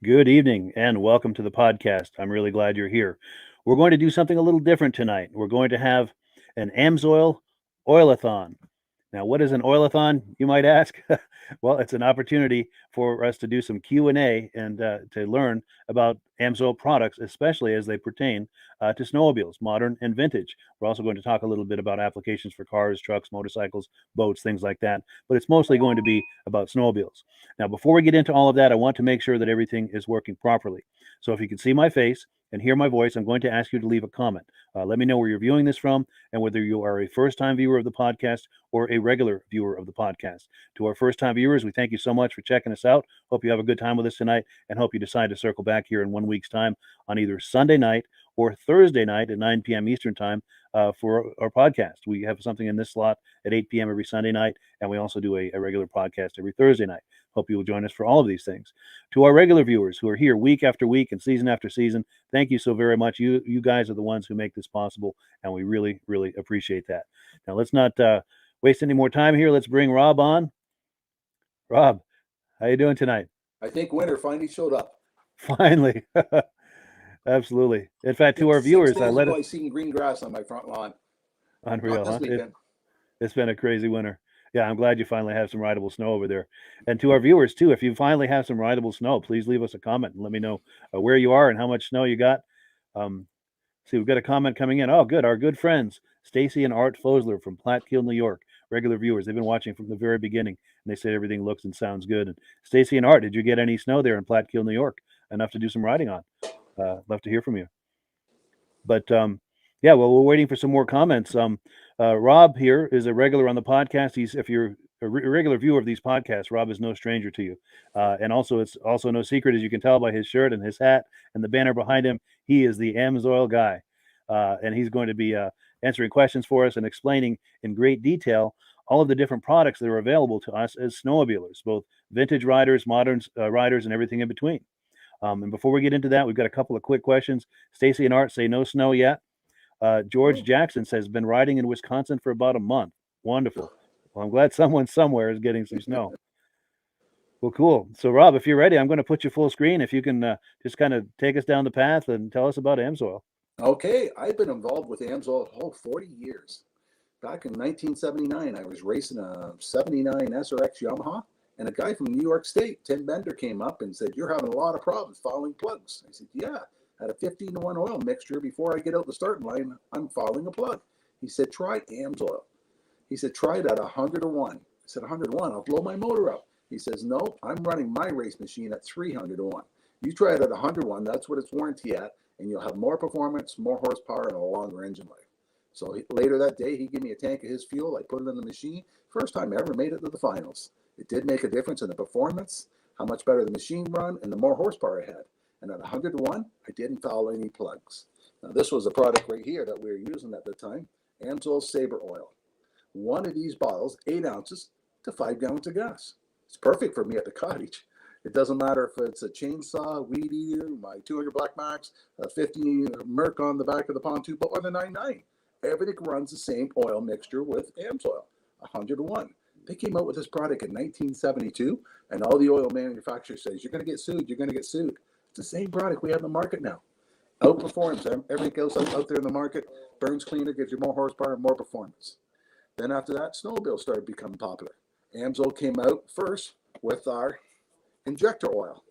Good evening and welcome to the podcast. I'm really glad you're here. We're going to do something a little different tonight. We're going to have an AMSOIL oilathon. Now, what is an oilathon, you might ask? Well, it's an opportunity for us to do some Q&A and to learn about AMSOIL products, especially as they pertain to snowmobiles, modern and vintage. We're also going to talk a little bit about applications for cars, trucks, motorcycles, boats, things like that. But it's mostly going to be about snowmobiles. Now, before we get into all of that, I want to make sure that everything is working properly. So if you can see my face and hear my voice, I'm going to ask you to leave a comment. Let me know where you're viewing this from and whether you are a first-time viewer of the podcast or a regular viewer of the podcast. To our first-time viewers, we thank you so much for checking us out. Hope you have a good time with us tonight and hope you decide to circle back here in 1 week's time on either Sunday night or Thursday night at 9 p.m. Eastern time for our podcast. We have something in this slot at 8 p.m. every Sunday night, and we also do a regular podcast every Thursday night. Hope you will join us for all of these things. To our regular viewers who are here week after week and season after season, thank you so very much. You guys are the ones who make this possible, and we really, really appreciate that. Now, let's not waste any more time here. Let's bring Rob on. Rob, how you doing tonight? I think winter finally showed up. Finally. Absolutely. In fact, to our Six viewers, days let ago, it I seen green grass on my front lawn. unreal, Not this huh? weekend. It's been a crazy winter. Yeah, I'm glad you finally have some rideable snow over there. And to our viewers too, if you finally have some rideable snow, please leave us a comment and let me know where you are and how much snow you got. Um, see, we've got a comment coming in. Oh, good. Our good friends, Stacy and Art Fosler from Platkill, New York, regular viewers. They've been watching from the very beginning, and they say everything looks and sounds good. And Stacy and Art, did you get any snow there in Platkill, New York? Enough to do some riding on. Love to hear from you. But yeah, well, we're waiting for some more comments. Rob here is a regular on the podcast. If you're a regular viewer of these podcasts, Rob is no stranger to you. And also, it's also no secret, as you can tell by his shirt and his hat and the banner behind him, he is the AMSOIL guy. And he's going to be answering questions for us and explaining in great detail all of the different products that are available to us as snowmobilers, both vintage riders, modern riders, and everything in between. And before we get into that, we've got a couple of quick questions. Stacy and Art say no snow yet. George Jackson says, been riding in Wisconsin for about a month. Wonderful. Well, I'm glad someone somewhere is getting some snow. Well, cool. So, Rob, if you're ready, I'm going to put you full screen. If you can just kind of take us down the path and tell us about AMSOIL. Okay, I've been involved with AMSOIL 40 years. Back in 1979, I was racing a 79 SRX Yamaha, and a guy from New York State, Tim Bender, came up and said, "You're having a lot of problems fouling plugs." I said, "Yeah, I had a 15-to-1 oil mixture. Before I get out the starting line, I'm fouling a plug." He said, "Try AMSOIL." He said, "Try it at 100-to-1. I said, 100-to-1, I'll blow my motor up. He says, "No, I'm running my race machine at 300-to-1. You try it at 100-to-1, that's what it's warranty at, and you'll have more performance, more horsepower, and a longer engine life." So later that day, he gave me a tank of his fuel. I put it in the machine. First time I ever made it to the finals. It did make a difference in the performance, how much better the machine run, and the more horsepower I had. And at 100-to-1, I didn't foul any plugs. Now, this was a product right here that we were using at the time, AMSOIL Sabre Oil. One of these bottles, 8 ounces to 5 gallons of gas. It's perfect for me at the cottage. It doesn't matter if it's a chainsaw, weed eater, my 200 Black Max, a 50 Merc on the back of the pontoon boat, or the 99. Everything runs the same oil mixture with AMSOIL, 100-to-1. They came out with this product in 1972, and all the oil manufacturers says, "You're going to get sued, you're going to get sued." It's the same product we have in the market now. Outperforms everything else out there in the market. Burns cleaner, gives you more horsepower, more performance. Then after that, snowmobiles started becoming popular. AMSOIL came out first with our injector oil.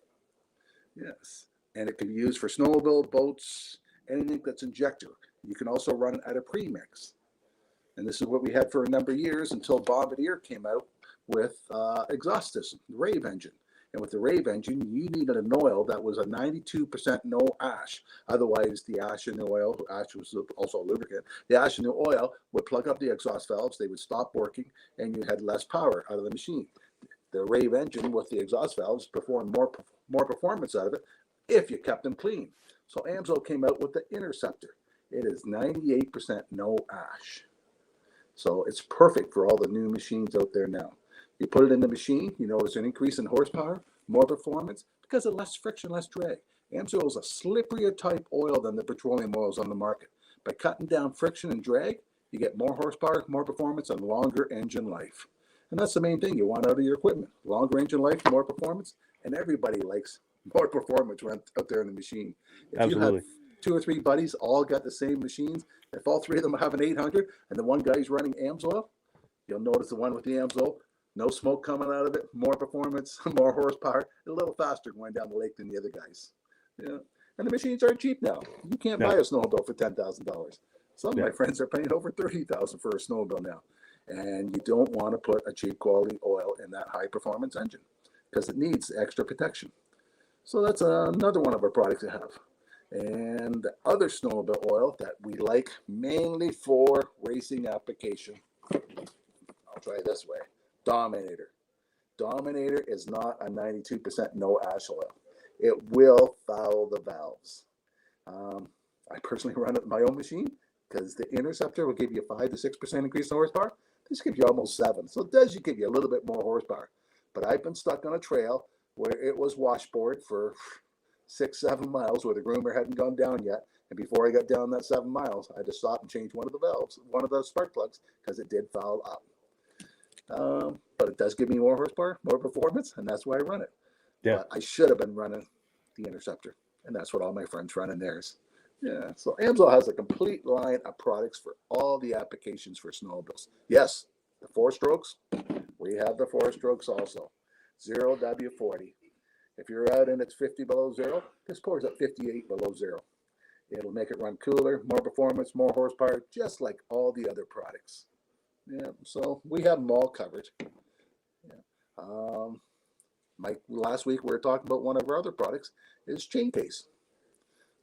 Yes, and it can be used for snowmobile, boats, anything that's injector. You can also run it at a premix. And this is what we had for a number of years until Bombardier came out with exhaust system, the Rave engine. And with the Rave engine, you needed an oil that was a 92% no ash. Otherwise, the ash in the oil, ash was also a lubricant, the ash in the oil would plug up the exhaust valves, they would stop working, and you had less power out of the machine. The Rave engine with the exhaust valves performed more performance out of it if you kept them clean. So AMSOIL came out with the Interceptor. It is 98% no ash. So it's perfect for all the new machines out there now. You put it in the machine, you notice an increase in horsepower, more performance, because of less friction, less drag. AMSOIL is a slipperier type oil than the petroleum oils on the market. By cutting down friction and drag, you get more horsepower, more performance, and longer engine life. And that's the main thing you want out of your equipment. Longer engine life, more performance, and everybody likes more performance out there in the machine. If Absolutely. you have 2 or 3 buddies all got the same machines, if all 3 of them have an 800 and the one guy's running AMSOIL, you'll notice the one with the AMSOIL, no smoke coming out of it, more performance, more horsepower, a little faster going down the lake than the other guys. Yeah. And the machines aren't cheap now. You can't buy a snowmobile for $10,000. Some of my friends are paying over $30,000 for a snowmobile now. And you don't want to put a cheap quality oil in that high performance engine because it needs extra protection. So that's another one of our products we have. And the other snowmobile oil that we like mainly for racing application, I'll try it this way, Dominator. Dominator is not a 92% no ash oil. It will foul the valves. I personally run it in my own machine because the Interceptor will give you a 5 to 6% increase in horsepower. This gives you almost 7. So it does give you a little bit more horsepower. But I've been stuck on a trail where it was washboard for 6-7 miles where the groomer hadn't gone down yet. And before I got down that 7 miles, I had to stop and change one of the valves, one of the spark plugs, because it did foul up. But it does give me more horsepower, more performance, and that's why I run it. Yeah. But I should have been running the Interceptor, and that's what all my friends run in theirs. Yeah, so AMSOIL has a complete line of products for all the applications for snowmobiles. Yes, the 4-strokes, we have the 4-strokes also. 0W40. If you're out and it's 50 below zero, this pours at 58 below zero. It'll make it run cooler, more performance, more horsepower, just like all the other products. Yeah, so we have them all covered. Yeah. Last week we were talking about one of our other products is chain case.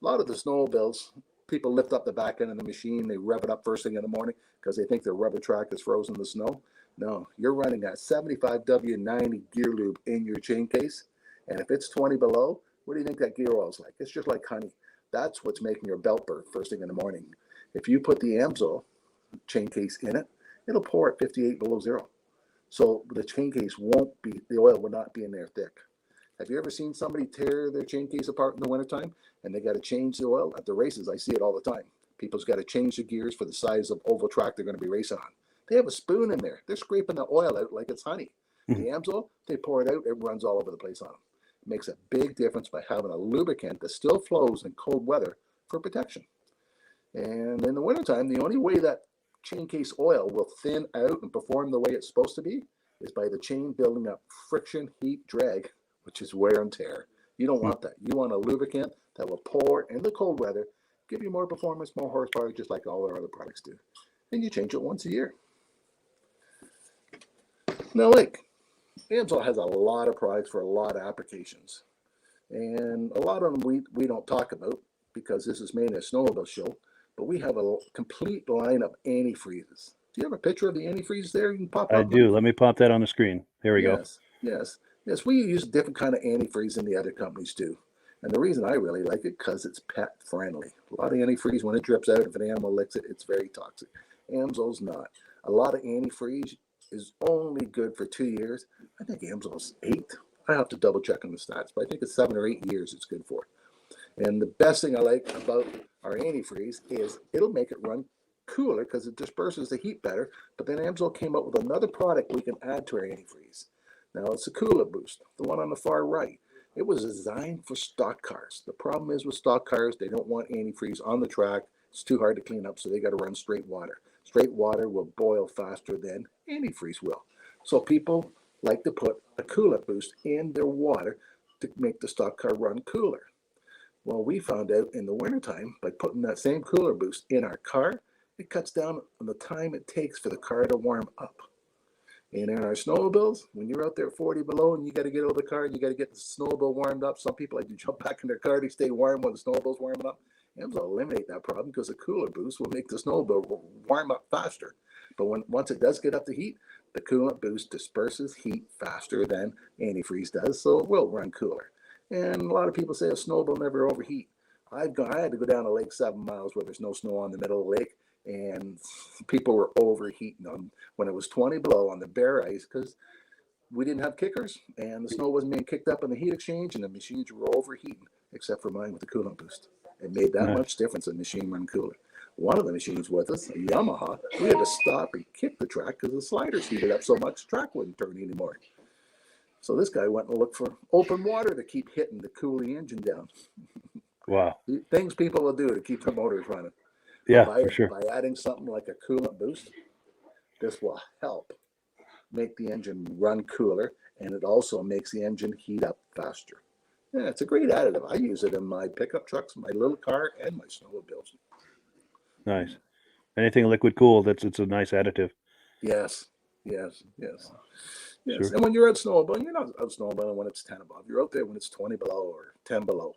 A lot of the snowmobiles, people lift up the back end of the machine, they rev it up first thing in the morning because they think their rubber track is frozen in the snow. No, you're running a 75W90 gear lube in your chain case, and if it's 20 below, what do you think that gear oil is like? It's just like honey. That's what's making your belt burn first thing in the morning. If you put the AMSOIL chain case in it, it'll pour at 58 below zero. So the chain case the oil will not be in there thick. Have you ever seen somebody tear their chain case apart in the wintertime and they got to change the oil? At the races, I see it all the time. People's got to change the gears for the size of oval track they're going to be racing on. They have a spoon in there. They're scraping the oil out like it's honey. The AMSOIL, they pour it out, it runs all over the place on them. It makes a big difference by having a lubricant that still flows in cold weather for protection. And in the wintertime, the only way that chain case oil will thin out and perform the way it's supposed to be is by the chain building up friction, heat, drag, which is wear and tear. You don't want that. You want a lubricant that will pour in the cold weather, give you more performance, more horsepower, just like all our other products do. And you change it once a year. Now, AMSOIL has a lot of products for a lot of applications. And a lot of them we don't talk about because this is mainly a snowmobile show, but we have a complete line of antifreezes. Do you have a picture of the antifreeze there? You can pop up. I do. Let me pop that on the screen. There we go. Yes. We use a different kind of antifreeze than the other companies do. And the reason I really like it, because it's pet friendly. A lot of antifreeze, when it drips out, if an animal licks it, it's very toxic. AMSOIL's not. A lot of antifreeze is only good for 2 years. I think AMSOIL's 8. I have to double check on the stats, but I think it's 7 or 8 years it's good for. And the best thing I like about our antifreeze is it'll make it run cooler because it disperses the heat better. But then AMSOIL came up with another product we can add to our antifreeze. Now it's a Cooler Boost, the one on the far right. It was designed for stock cars. The problem is with stock cars, they don't want antifreeze on the track. It's too hard to clean up, so they got to run straight water. Straight water will boil faster than antifreeze will. So people like to put a Cooler Boost in their water to make the stock car run cooler. Well, we found out in the wintertime, by putting that same Cooler Boost in our car, it cuts down on the time it takes for the car to warm up. And in our snowmobiles, when you're out there 40 below and you got to get out of the car, you got to get the snowmobile warmed up. Some people like to jump back in their car to stay warm when the snowmobile's warming up. AMSOIL will eliminate that problem because the Cooler Boost will make the snowmobile warm up faster. But once it does get up to heat, the Coolant Boost disperses heat faster than antifreeze does, so it will run cooler. And a lot of people say a snowmobile never overheat. I had to go down a lake 7 miles where there's no snow on the middle of the lake, and people were overheating them when it was 20 below on the bare ice because we didn't have kickers and the snow wasn't being kicked up in the heat exchange and the machines were overheating, except for mine with the Coolant Boost. It made that much difference in the machine run cooler. One of the machines with us, a Yamaha, we had to stop and kick the track because the sliders heated up so much the track wouldn't turn anymore. So this guy went and looked for open water to keep hitting to cool the engine down. Wow. Things people will do to keep the motors running. Yeah, By for sure. adding something like a coolant boost, this will help make the engine run cooler, and it also makes the engine heat up faster. Yeah, it's a great additive. I use it in my pickup trucks, my little car, and my snowmobiles. Nice. Anything liquid cooled, it's a nice additive. Yes, yes, yes. Yes, Sure. and when you're out snowmobiling, you're not out snowmobiling when it's 10 above. You're out there when it's 20 below or 10 below.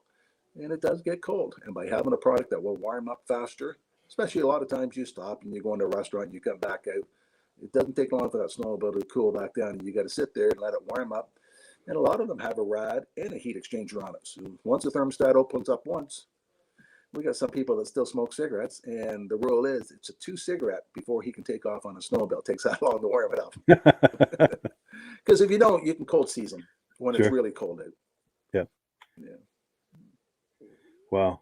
And it does get cold. And by having a product that will warm up faster, especially a lot of times you stop and you go into a restaurant, you come back out, it doesn't take long for that snowmobile to cool back down. And you got to sit there and let it warm up. And a lot of them have a rad and a heat exchanger on it. So once the thermostat opens up once, we got some people that still smoke cigarettes, and the rule is it's a 2 cigarette before he can take off on a snowmobile. It takes that long to warm it up. Because if you don't, you can cold season when it's really cold out. Yeah. Yeah. Wow.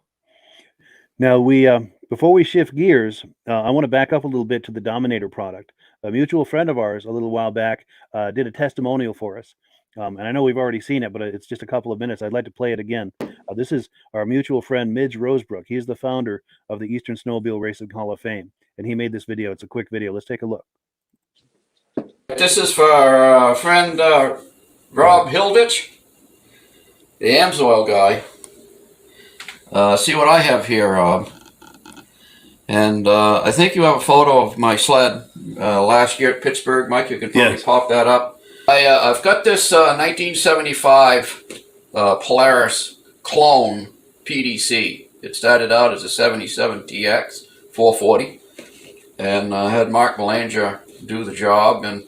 Now we before we shift gears, I want to back up a little bit to the Dominator product. A mutual friend of ours a little while back did a testimonial for us. And I know we've already seen it, but it's just a couple of minutes. I'd like to play it again. This is our mutual friend, Midge Rosebrook. He's the founder of the Eastern Snowmobile Racing Hall of Fame. And he made this video. It's a quick video. Let's take a look. This is for our friend Rob Hilditch, the AMSOIL guy. See what I have here, Rob. And I think you have a photo of my sled last year at Pittsburgh. Mike, you can probably pop that up. I've got this 1975 Polaris clone PDC. It started out as a 77 TX 440. And I had Mark Belanger do the job. And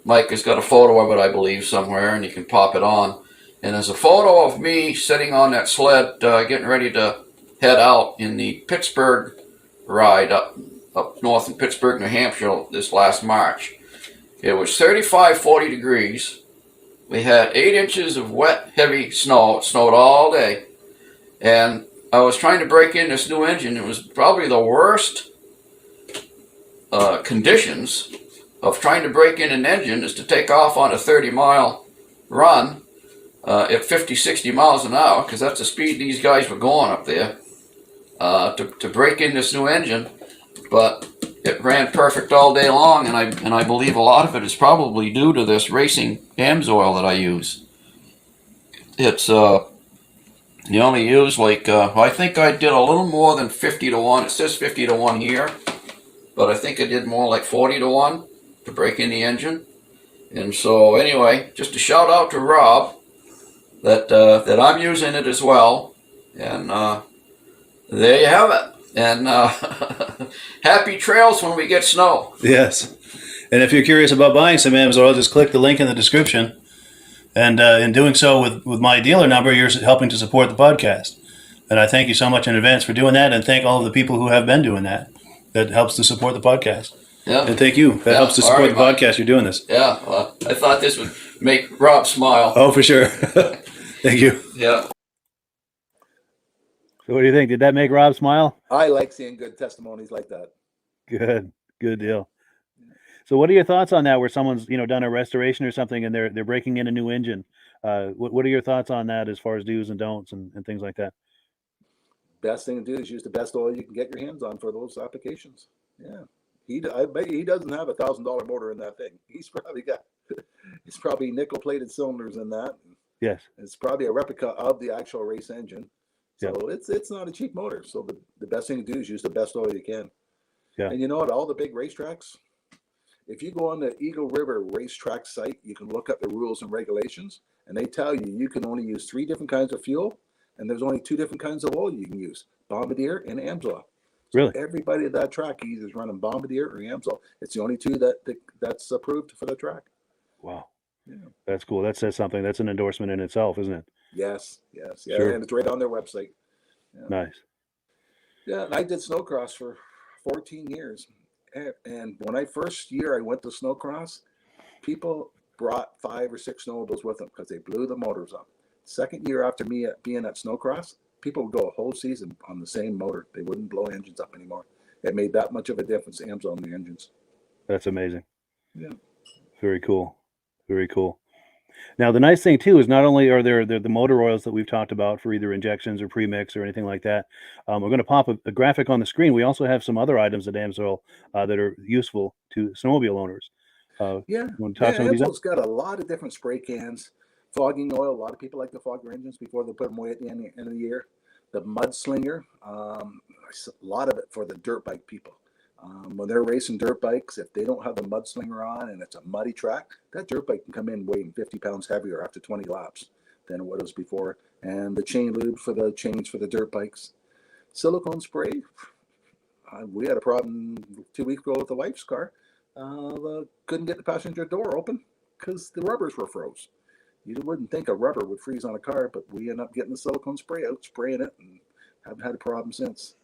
Mike has got a photo of it, I believe, somewhere, and you can pop it on. And there's a photo of me sitting on that sled getting ready to head out in the Pittsburgh ride up north in Pittsburgh, New Hampshire this last March. It was 35, 40 degrees. We had 8 inches of wet, heavy snow. It snowed all day. And I was trying to break in this new engine. It was probably the worst conditions of trying to break in an engine is to take off on a 30-mile run at 50, 60 miles an hour, because that's the speed these guys were going up there, to break in this new engine. But it ran perfect all day long, and I believe a lot of it is probably due to this racing AMSOIL that I use. It's you only use like I think I did a little more than 50 to 1. It says 50 to 1 here, but I think I did more like 40 to 1 to break in the engine. And so anyway, just a shout out to Rob that that I'm using it as well. And there you have it. And happy trails when we get snow. Yes. And if you're curious about buying some AMSOIL, just click the link in the description. And in doing so with my dealer number, you're helping to support the podcast. And I thank you so much in advance for doing that, and thank all of the people who have been doing that. That helps to support the podcast. Yeah. And thank you. That helps to support the podcast. You're doing this. Yeah. Well, I thought this would make Rob smile. Oh, for sure. Thank you. Yeah. So what do you think? Did that make Rob smile? I like seeing good testimonies like that. Good. Good deal. So what are your thoughts on that, where someone's, done a restoration or something and they're breaking in a new engine? What are your thoughts on that as far as do's and don'ts and things like that? Best thing to do is use the best oil you can get your hands on for those applications. Yeah. I bet he doesn't have $1,000 motor in that thing. It's probably nickel plated cylinders in that. Yes. It's probably a replica of the actual race engine. So Yep. it's not a cheap motor. So the best thing to do is use the best oil you can. Yeah. And you know what? All the big racetracks, if you go on the Eagle River racetrack site, you can look up the rules and regulations, and they tell you can only use 3 different kinds of fuel, and there's only 2 different kinds of oil you can use: Bombardier and AMSOIL. So Really? everybody at that track either is running Bombardier or AMSOIL. It's the only 2 that's approved for the track. Wow. Yeah. That's cool. That says something. That's an endorsement in itself, isn't it? Yes. Yeah, Sure. and it's right on their website. Yeah. Nice. Yeah, and I did snowcross for 14 years. And when I first year I went to snowcross, people brought 5 or 6 snowmobiles with them because they blew the motors up. Second year after me being at snowcross, people would go a whole season on the same motor. They wouldn't blow engines up anymore. It made that much of a difference, AMSOIL on the engines. That's amazing. Yeah. Very cool. Very cool. Now, the nice thing too is not only are there the motor oils that we've talked about for either injections or premix or anything like that. We're going to pop a graphic on the screen. We also have some other items at AMSOIL that are useful to snowmobile owners. Yeah, You want to talk yeah. some of these up? Amsoil's got a lot of different spray cans, fogging oil. A lot of people like to fog their engines before they put them away at the end of the year. The Mudslinger, a lot of it for the dirt bike people. When they're racing dirt bikes, if they don't have the Mudslinger on and it's a muddy track, that dirt bike can come in weighing 50 pounds heavier after 20 laps than what it was before. And the chain lube for the chains for the dirt bikes. Silicone spray. We had a problem 2 weeks ago with the wife's car. Couldn't get the passenger door open because the rubbers were froze. You wouldn't think a rubber would freeze on a car, but we ended up getting the silicone spray out, spraying it, and haven't had a problem since.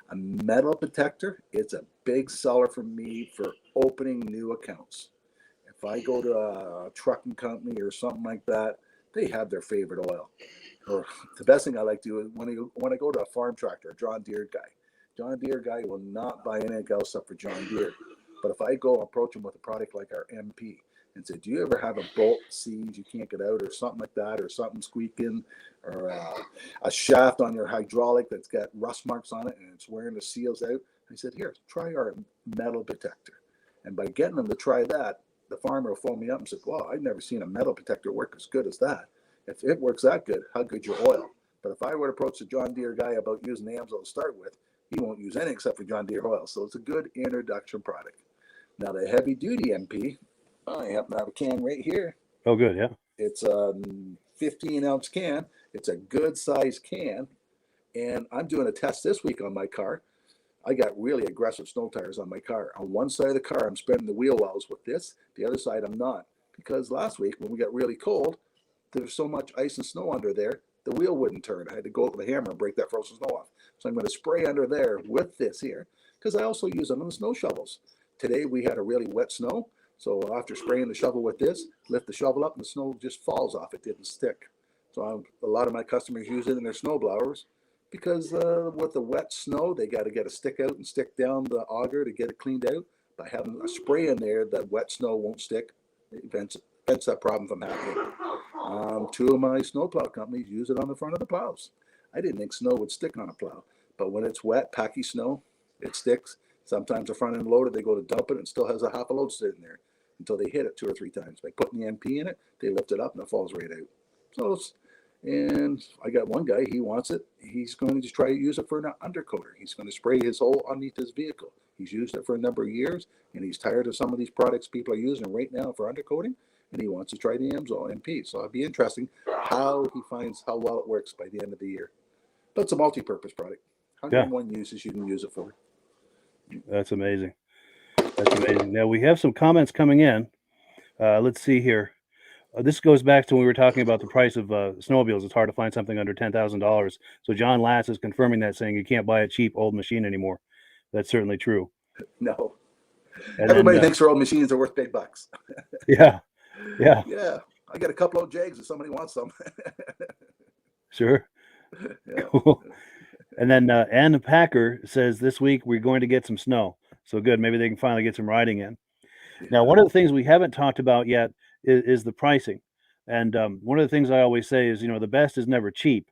A metal detector, it's a big seller for me for opening new accounts. If I go to a trucking company or something like that, they have their favorite oil. Or the best thing I like to do is when I go to a farm tractor, a John Deere guy will not buy anything else except for John Deere. But if I go approach him with a product like our MP and say, do you ever have a bolt seized you can't get out or something like that, or something squeaking, or a shaft on your hydraulic that's got rust marks on it and it's wearing the seals out? I said, here, try our metal detector. And by getting them to try that, the farmer will phone me up and said, wow, I've never seen a metal detector work as good as that. If it works that good, how good's your oil? But if I were to approach the John Deere guy about using the AMSOIL to start with, he won't use any except for John Deere oil. So it's a good introduction product. Now the heavy duty MP, I happen to have a can right here. Oh, good. Yeah. It's a 15-ounce can. It's a good size can. And I'm doing a test this week on my car. I got really aggressive snow tires on my car. On one side of the car, I'm spreading the wheel wells with this. The other side, I'm not. Because last week when we got really cold, there was so much ice and snow under there, the wheel wouldn't turn. I had to go with a hammer and break that frozen snow off. So I'm going to spray under there with this here, because I also use them on the snow shovels. Today we had a really wet snow, so after spraying the shovel with this, lift the shovel up and the snow just falls off. It didn't stick. So a lot of my customers use it in their snow blowers because with the wet snow, they got to get a stick out and stick down the auger to get it cleaned out. By having a spray in there, that wet snow won't stick. It prevents that problem from happening. Two of my snowplow companies use it on the front of the plows. I didn't think snow would stick on a plow, but when it's wet, packy snow, it sticks. Sometimes the front end loader, they go to dump it and it still has a half a load sitting there until they hit it 2 or 3 times. By putting the MP in it, they lift it up and it falls right out. So, and I got one guy, he wants it. He's going to just try to use it for an undercoater. He's going to spray his hole underneath his vehicle. He's used it for a number of years, and he's tired of some of these products people are using right now for undercoating, and he wants to try the AMSOIL MP. So it'd be interesting how he finds how well it works by the end of the year. But it's a multi-purpose product. Yeah. 101 uses you can use it for. That's amazing. That's amazing. Now we have some comments coming in. Let's see here. This goes back to when we were talking about the price of snowmobiles. It's hard to find something under $10,000. So John Latz is confirming that, saying you can't buy a cheap old machine anymore. That's certainly true. No. And Everybody thinks their old machines are worth big bucks. Yeah. Yeah. Yeah. I got a couple of Jags if somebody wants some. Sure. Yeah. Cool. And then Ann Packer says this week we're going to get some snow. So good. Maybe they can finally get some riding in. Yeah. Now, one of the things we haven't talked about yet is the pricing. And one of the things I always say is, the best is never cheap.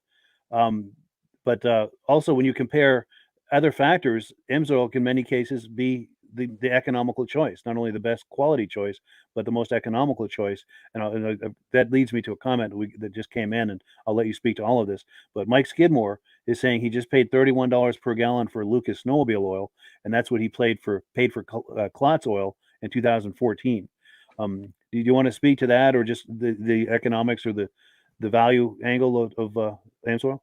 But also when you compare other factors, AMSOIL can in many cases be the economical choice, not only the best quality choice, but the most economical choice. And that leads me to a comment that just came in, and I'll let you speak to all of this. But Mike Skidmore is saying he just paid $31 per gallon for Lucas Snowmobile oil, and that's what he paid for Klotz oil in 2014. Do you want to speak to that, or just the economics or the value angle of AMSOIL?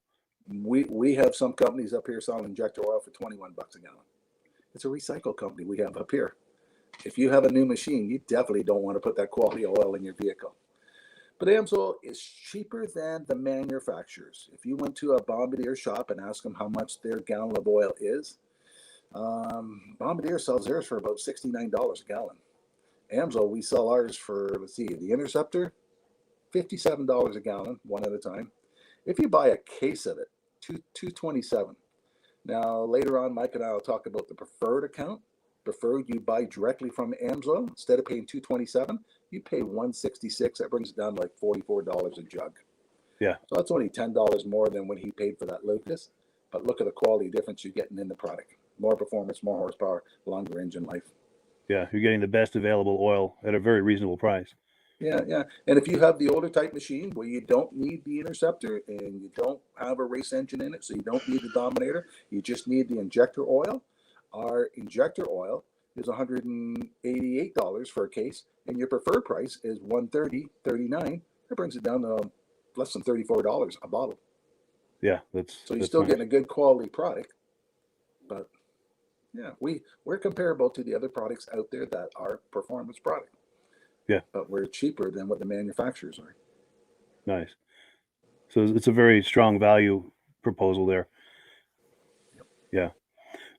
We have some companies up here selling injector oil for $21 a gallon. It's a recycle company we have up here. If you have a new machine, you definitely don't want to put that quality oil in your vehicle. But AMSOIL is cheaper than the manufacturers. If you went to a Bombardier shop and asked them how much their gallon of oil is, Bombardier sells theirs for about $69 a gallon. AMSOIL, we sell ours for, the Interceptor, $57 a gallon, one at a time. If you buy a case of it, $227. Now, later on, Mike and I will talk about the preferred account, preferred you buy directly from AMSOIL. Instead of paying $227, you pay $166. That brings it down to like $44 a jug. Yeah. So that's only $10 more than what he paid for that Lucas. But look at the quality difference you're getting in the product. More performance, more horsepower, longer engine life. Yeah, you're getting the best available oil at a very reasonable price. Yeah, yeah. And if you have the older type machine where you don't need the interceptor and you don't have a race engine in it, so you don't need the Dominator, you just need the injector oil. Our injector oil is $188 for a case, and your preferred price is $130.39. That brings it down to less than $34 a bottle. Yeah, so you're that's still nice. getting a good quality product. But yeah, we're comparable to the other products out there that are performance product. Yeah. But we're cheaper than what the manufacturers are. Nice. So it's a very strong value proposal there. Yeah.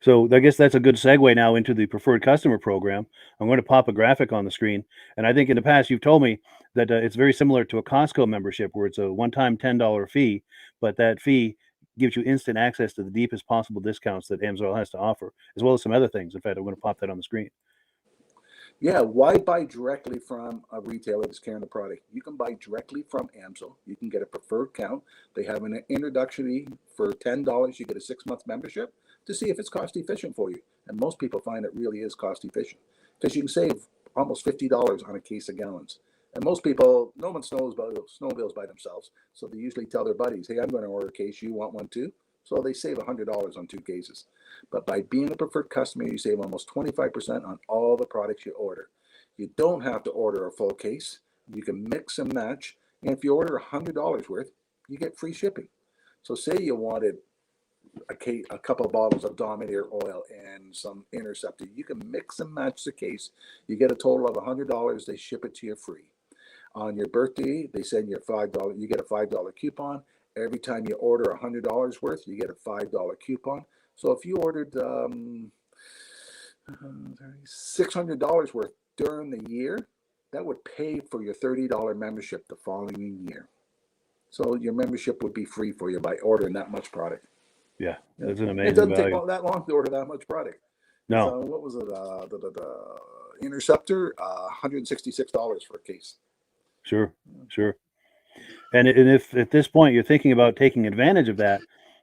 So I guess that's a good segue now into the preferred customer program. I'm going to pop a graphic on the screen. And I think in the past you've told me that it's very similar to a Costco membership where it's a one-time $10 fee, but that fee gives you instant access to the deepest possible discounts that AMSOIL has to offer, as well as some other things. In fact, I'm going to pop that on the screen. Yeah, why buy directly from a retailer that's carrying the product? You can buy directly from AMSOIL. You can get a preferred count. They have an introductory for $10. You get a 6-month membership to see if it's cost efficient for you. And most people find it really is cost efficient because you can save almost $50 on a case of gallons. And most people, no one knows about snowmobiles by themselves. So they usually tell their buddies, hey, I'm going to order a case. You want one too? So they save $100 on 2 cases. But by being a preferred customer, you save almost 25% on all the products you order. You don't have to order a full case. You can mix and match. And if you order $100 worth, you get free shipping. So say you wanted a couple of bottles of Dominator oil and some Interceptor. You can mix and match the case. You get a total of $100. They ship it to you free. On your birthday, they send you a $5. You get a $5 coupon. Every time you order $100 worth, you get a $5 coupon. So if you ordered $600 worth during the year, that would pay for your $30 membership the following year. So your membership would be free for you by ordering that much product. Yeah, that's an It amazing doesn't value. take that long to order that much product. No. So what was it? The Interceptor, $166 for a case. Sure. And if at this point you're thinking about taking advantage of that,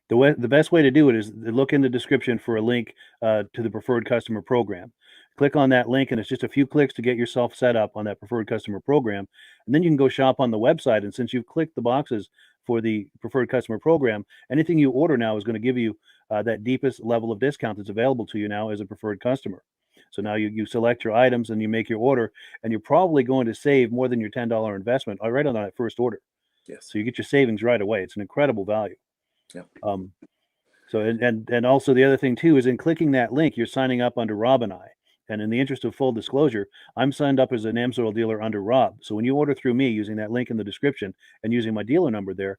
the best way to do it is to look in the description for a link to the preferred customer program. Click on that link, and it's just a few clicks to get yourself set up on that preferred customer program. And then you can go shop on the website. And since you've clicked the boxes for the preferred customer program, anything you order now is going to give you that deepest level of discount that's available to you now as a preferred customer. So now you select your items and you make your order, and you're probably going to save more than your $10 investment right on that first order. Yes. So you get your savings right away. It's an incredible value. Yeah. So and also the other thing too is in clicking that link, you're signing up under Rob and I. And in the interest of full disclosure, I'm signed up as an AMSOIL dealer under Rob. So when you order through me using that link in the description and using my dealer number there,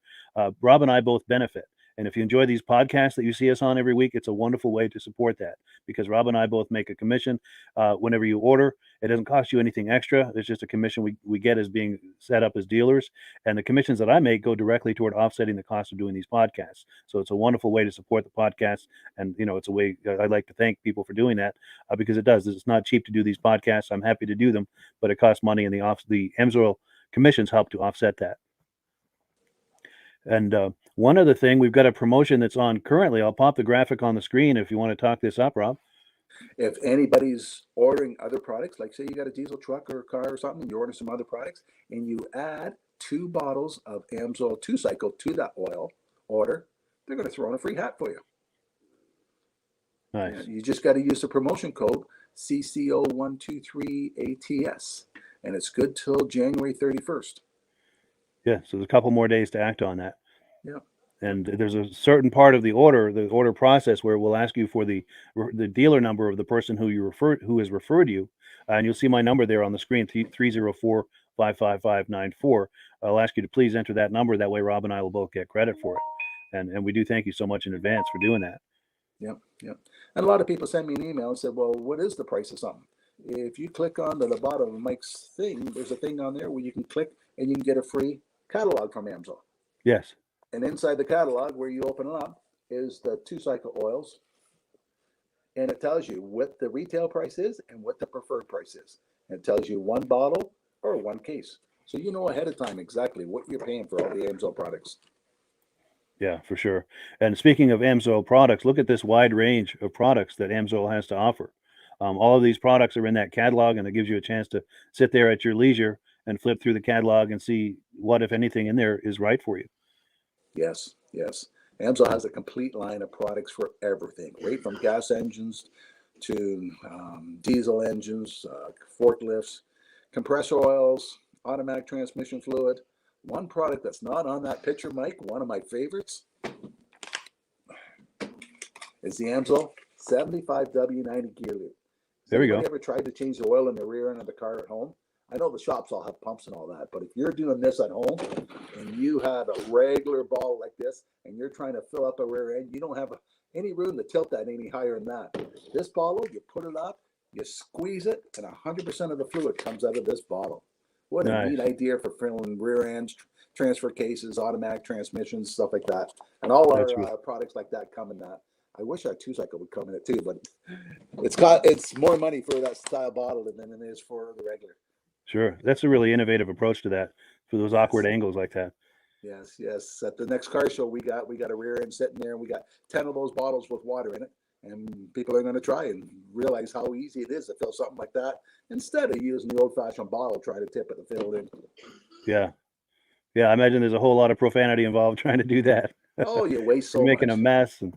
Rob and I both benefit. And if you enjoy these podcasts that you see us on every week, it's a wonderful way to support that because Rob and I both make a commission whenever you order. It doesn't cost you anything extra. It's just a commission we get as being set up as dealers. And the commissions that I make go directly toward offsetting the cost of doing these podcasts. So it's a wonderful way to support the podcast. And, it's a way I'd like to thank people for doing that because it does. It's not cheap to do these podcasts. I'm happy to do them, but it costs money, and the AMSOIL commissions help to offset that. And one other thing, we've got a promotion that's on currently. I'll pop the graphic on the screen if you want to talk this up, Rob. If anybody's ordering other products, like say you got a diesel truck or a car or something, and you order some other products, and you add 2 bottles of AMSOIL 2-cycle to that oil order, they're going to throw in a free hat for you. Nice. You just got to use the promotion code CCO123ATS, and it's good till January 31st. Yeah, so there's a couple more days to act on that. Yeah. And there's a certain part of the order process where we'll ask you for the dealer number of the person who has referred you, and you'll see my number there on the screen, 304-555-94. I'll ask you to please enter that number. That way, Rob and I will both get credit for it, and we do thank you so much in advance for doing that. Yep. And a lot of people send me an email and say, well, what is the price of something? If you click on the bottom of Mike's thing, there's a thing on there where you can click and you can get a free catalog from AMSOIL. Yes. And inside the catalog, where you open it up, is the 2-cycle oils and it tells you what the retail price is and what the preferred price is. And it tells you one bottle or one case. So you know ahead of time exactly what you're paying for all the AMSOIL products. Yeah, for sure. And speaking of AMSOIL products, look at this wide range of products that AMSOIL has to offer. All of these products are in that catalog, and it gives you a chance to sit there at your leisure and flip through the catalog and see what, if anything, in there is right for you. Yes, yes. AMSOIL has a complete line of products for everything, right from gas engines to diesel engines, forklifts, compressor oils, automatic transmission fluid. One product that's not on that picture, Mike, one of my favorites, is the AMSOIL 75W90 gear loop. Has There we anybody go. ever tried to change the oil in the rear end of the car at home? I know the shops all have pumps and all that, but if you're doing this at home and you have a regular bottle like this and you're trying to fill up a rear end, you don't have any room to tilt that any higher than that. This bottle, you put it up, you squeeze it, and 100% of the fluid comes out of this bottle. What a Nice. neat idea for filling rear ends, transfer cases, automatic transmissions, stuff like that. And all That's our products like that come in that. I wish our two-cycle would come in it too, but it's more money for that style bottle than it is for the regular. Sure. That's a really innovative approach to that for those awkward angles like that. Yes, yes. At the next car show, we got a rear end sitting there, and we got 10 of those bottles with water in it, and people are going to try and realize how easy it is to fill something like that instead of using the old-fashioned bottle, try to tip it and fill it in. Yeah. Yeah. I imagine there's a whole lot of profanity involved trying to do that. Oh, you waste so You're making much. a mess. And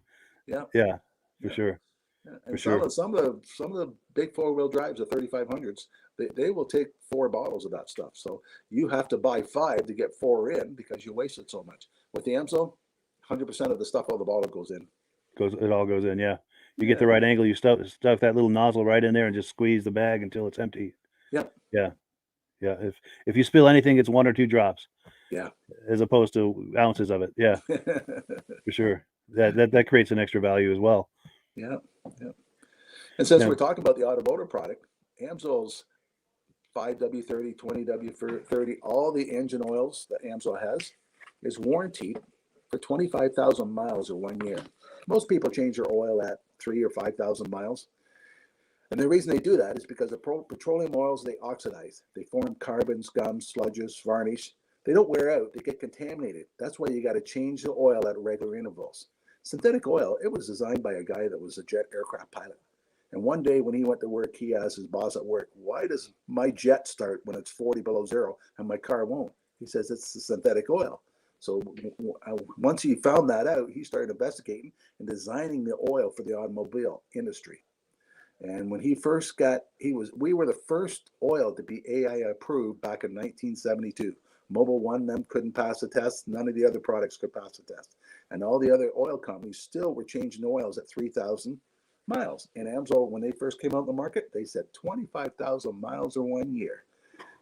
Yeah, yeah, for yeah. sure. Yeah. For And sure. some of the big four-wheel drives, the 3500s, they will take 4 bottles of that stuff. So you have to buy 5 to get 4 in because you wasted so much. With the AMSOIL, 100% of the stuff on the bottle goes in. It all goes in. Yeah. You get the Yeah, right angle. You stuff that little nozzle right in there and just squeeze the bag until it's empty. yeah, Yeah. Yeah. If you spill anything, it's 1 or 2 drops yeah. as opposed to ounces of it. Yeah, for sure. That creates an extra value as well. Yeah, yeah. And since Now, we're talking about the automotive product, AMSOIL's 5W30, 20W30, all the engine oils that AMSOIL has is warranted for 25,000 miles or 1 year. Most people change their oil at 3,000 or 5,000 miles. And the reason they do that is because the petroleum oils, they oxidize. They form carbons, gums, sludges, varnish. They don't wear out. They get contaminated. That's why you got to change the oil at regular intervals. Synthetic oil, it was designed by a guy that was a jet aircraft pilot. And one day when he went to work, he asked his boss at work, why does my jet start when it's 40 below zero and my car won't? He says it's the synthetic oil. So once he found that out, he started investigating and designing the oil for the automobile industry. And when he first we were the first oil to be AI approved back in 1972. Mobil 1 them couldn't pass the test. None of the other products could pass the test. And all the other oil companies still were changing oils at 3,000 miles. And AMSOIL, when they first came out in the market, they said 25,000 miles or 1 year.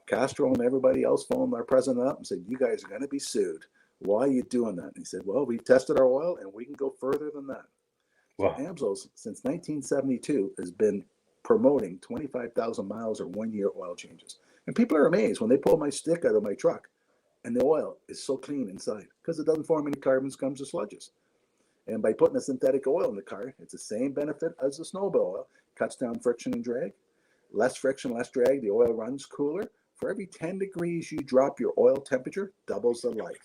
Castro and everybody else phoned our president up and said, you guys are going to be sued. Why are you doing that? And he said, well, we tested our oil and we can go further than that. So wow. AMSOIL, since 1972, has been promoting 25,000 miles or 1 year oil changes. And people are amazed when they pull my stick out of my truck and the oil is so clean inside because it doesn't form any carbons, gums, or sludges. And by putting a synthetic oil in the car, it's the same benefit as the snowmobile oil. Cuts down friction and drag. Less friction, less drag. The oil runs cooler. For every 10 degrees you drop your oil temperature, doubles the life.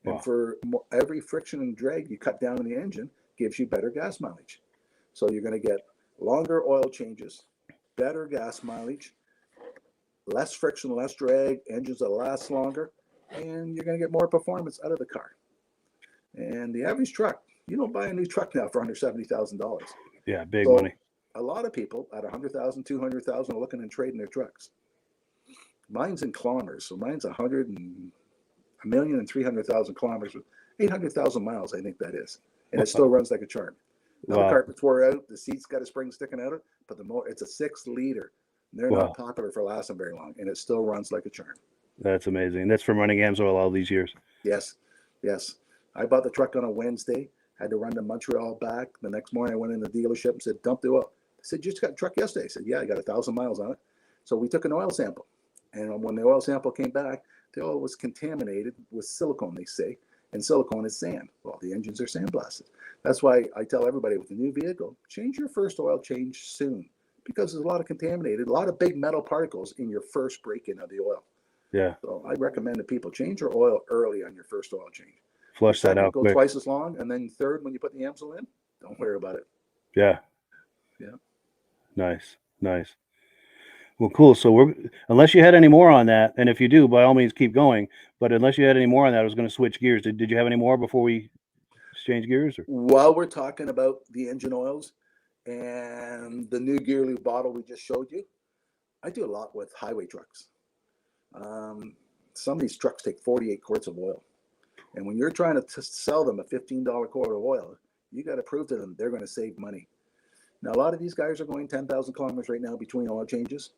And Wow. for every friction and drag you cut down in the engine, gives you better gas mileage. So you're going to get longer oil changes, better gas mileage, less friction, less drag, engines that last longer, and you're going to get more performance out of the car. And the average truck, you don't buy a new truck now for under $70,000. Yeah, big So money. a lot of people at 100,000, 200,000 are looking and trading their trucks. Mine's in kilometers, so mine's 1,300,000 kilometers, 800,000 miles, I think that is, and it still runs like a charm. Now the Wow. carpet's wore out, the seat's got a spring sticking out of it, but it's a 6 liter. They're Wow. not popular for lasting very long, and it still runs like a charm. That's amazing. That's from running AMSOIL all these years. Yes, yes. I bought the truck on a Wednesday, had to run to Montreal back. The next morning I went in the dealership and said, dump the oil. I said, you just got a truck yesterday? I said, yeah, I got 1,000 miles on it. So we took an oil sample. And when the oil sample came back, the oil was contaminated with silicone, they say. and silicone is sand. Well, the engines are sandblasted. That's why I tell everybody with a new vehicle, change your first oil change soon, because there's a lot of big metal particles in your first break-in of the oil. Yeah. So I recommend that people change your oil early on your first oil change. Flush that out go quick. twice as long, and then third, when you put the AMSOIL in, don't worry about it. Yeah. Yeah. Nice. Nice. Well, cool. So unless you had any more on that, and if you do, by all means, keep going. But unless you had any more on that, I was going to switch gears. Did you have any more before we exchange gears? Or? While we're talking about the engine oils and the new gear lube bottle we just showed you, I do a lot with highway trucks. Some of these trucks take 48 quarts of oil. And when you're trying to sell them a $15 quart of oil, you got to prove to them they're going to save money. Now, a lot of these guys are going 10,000 kilometers right now between oil changes.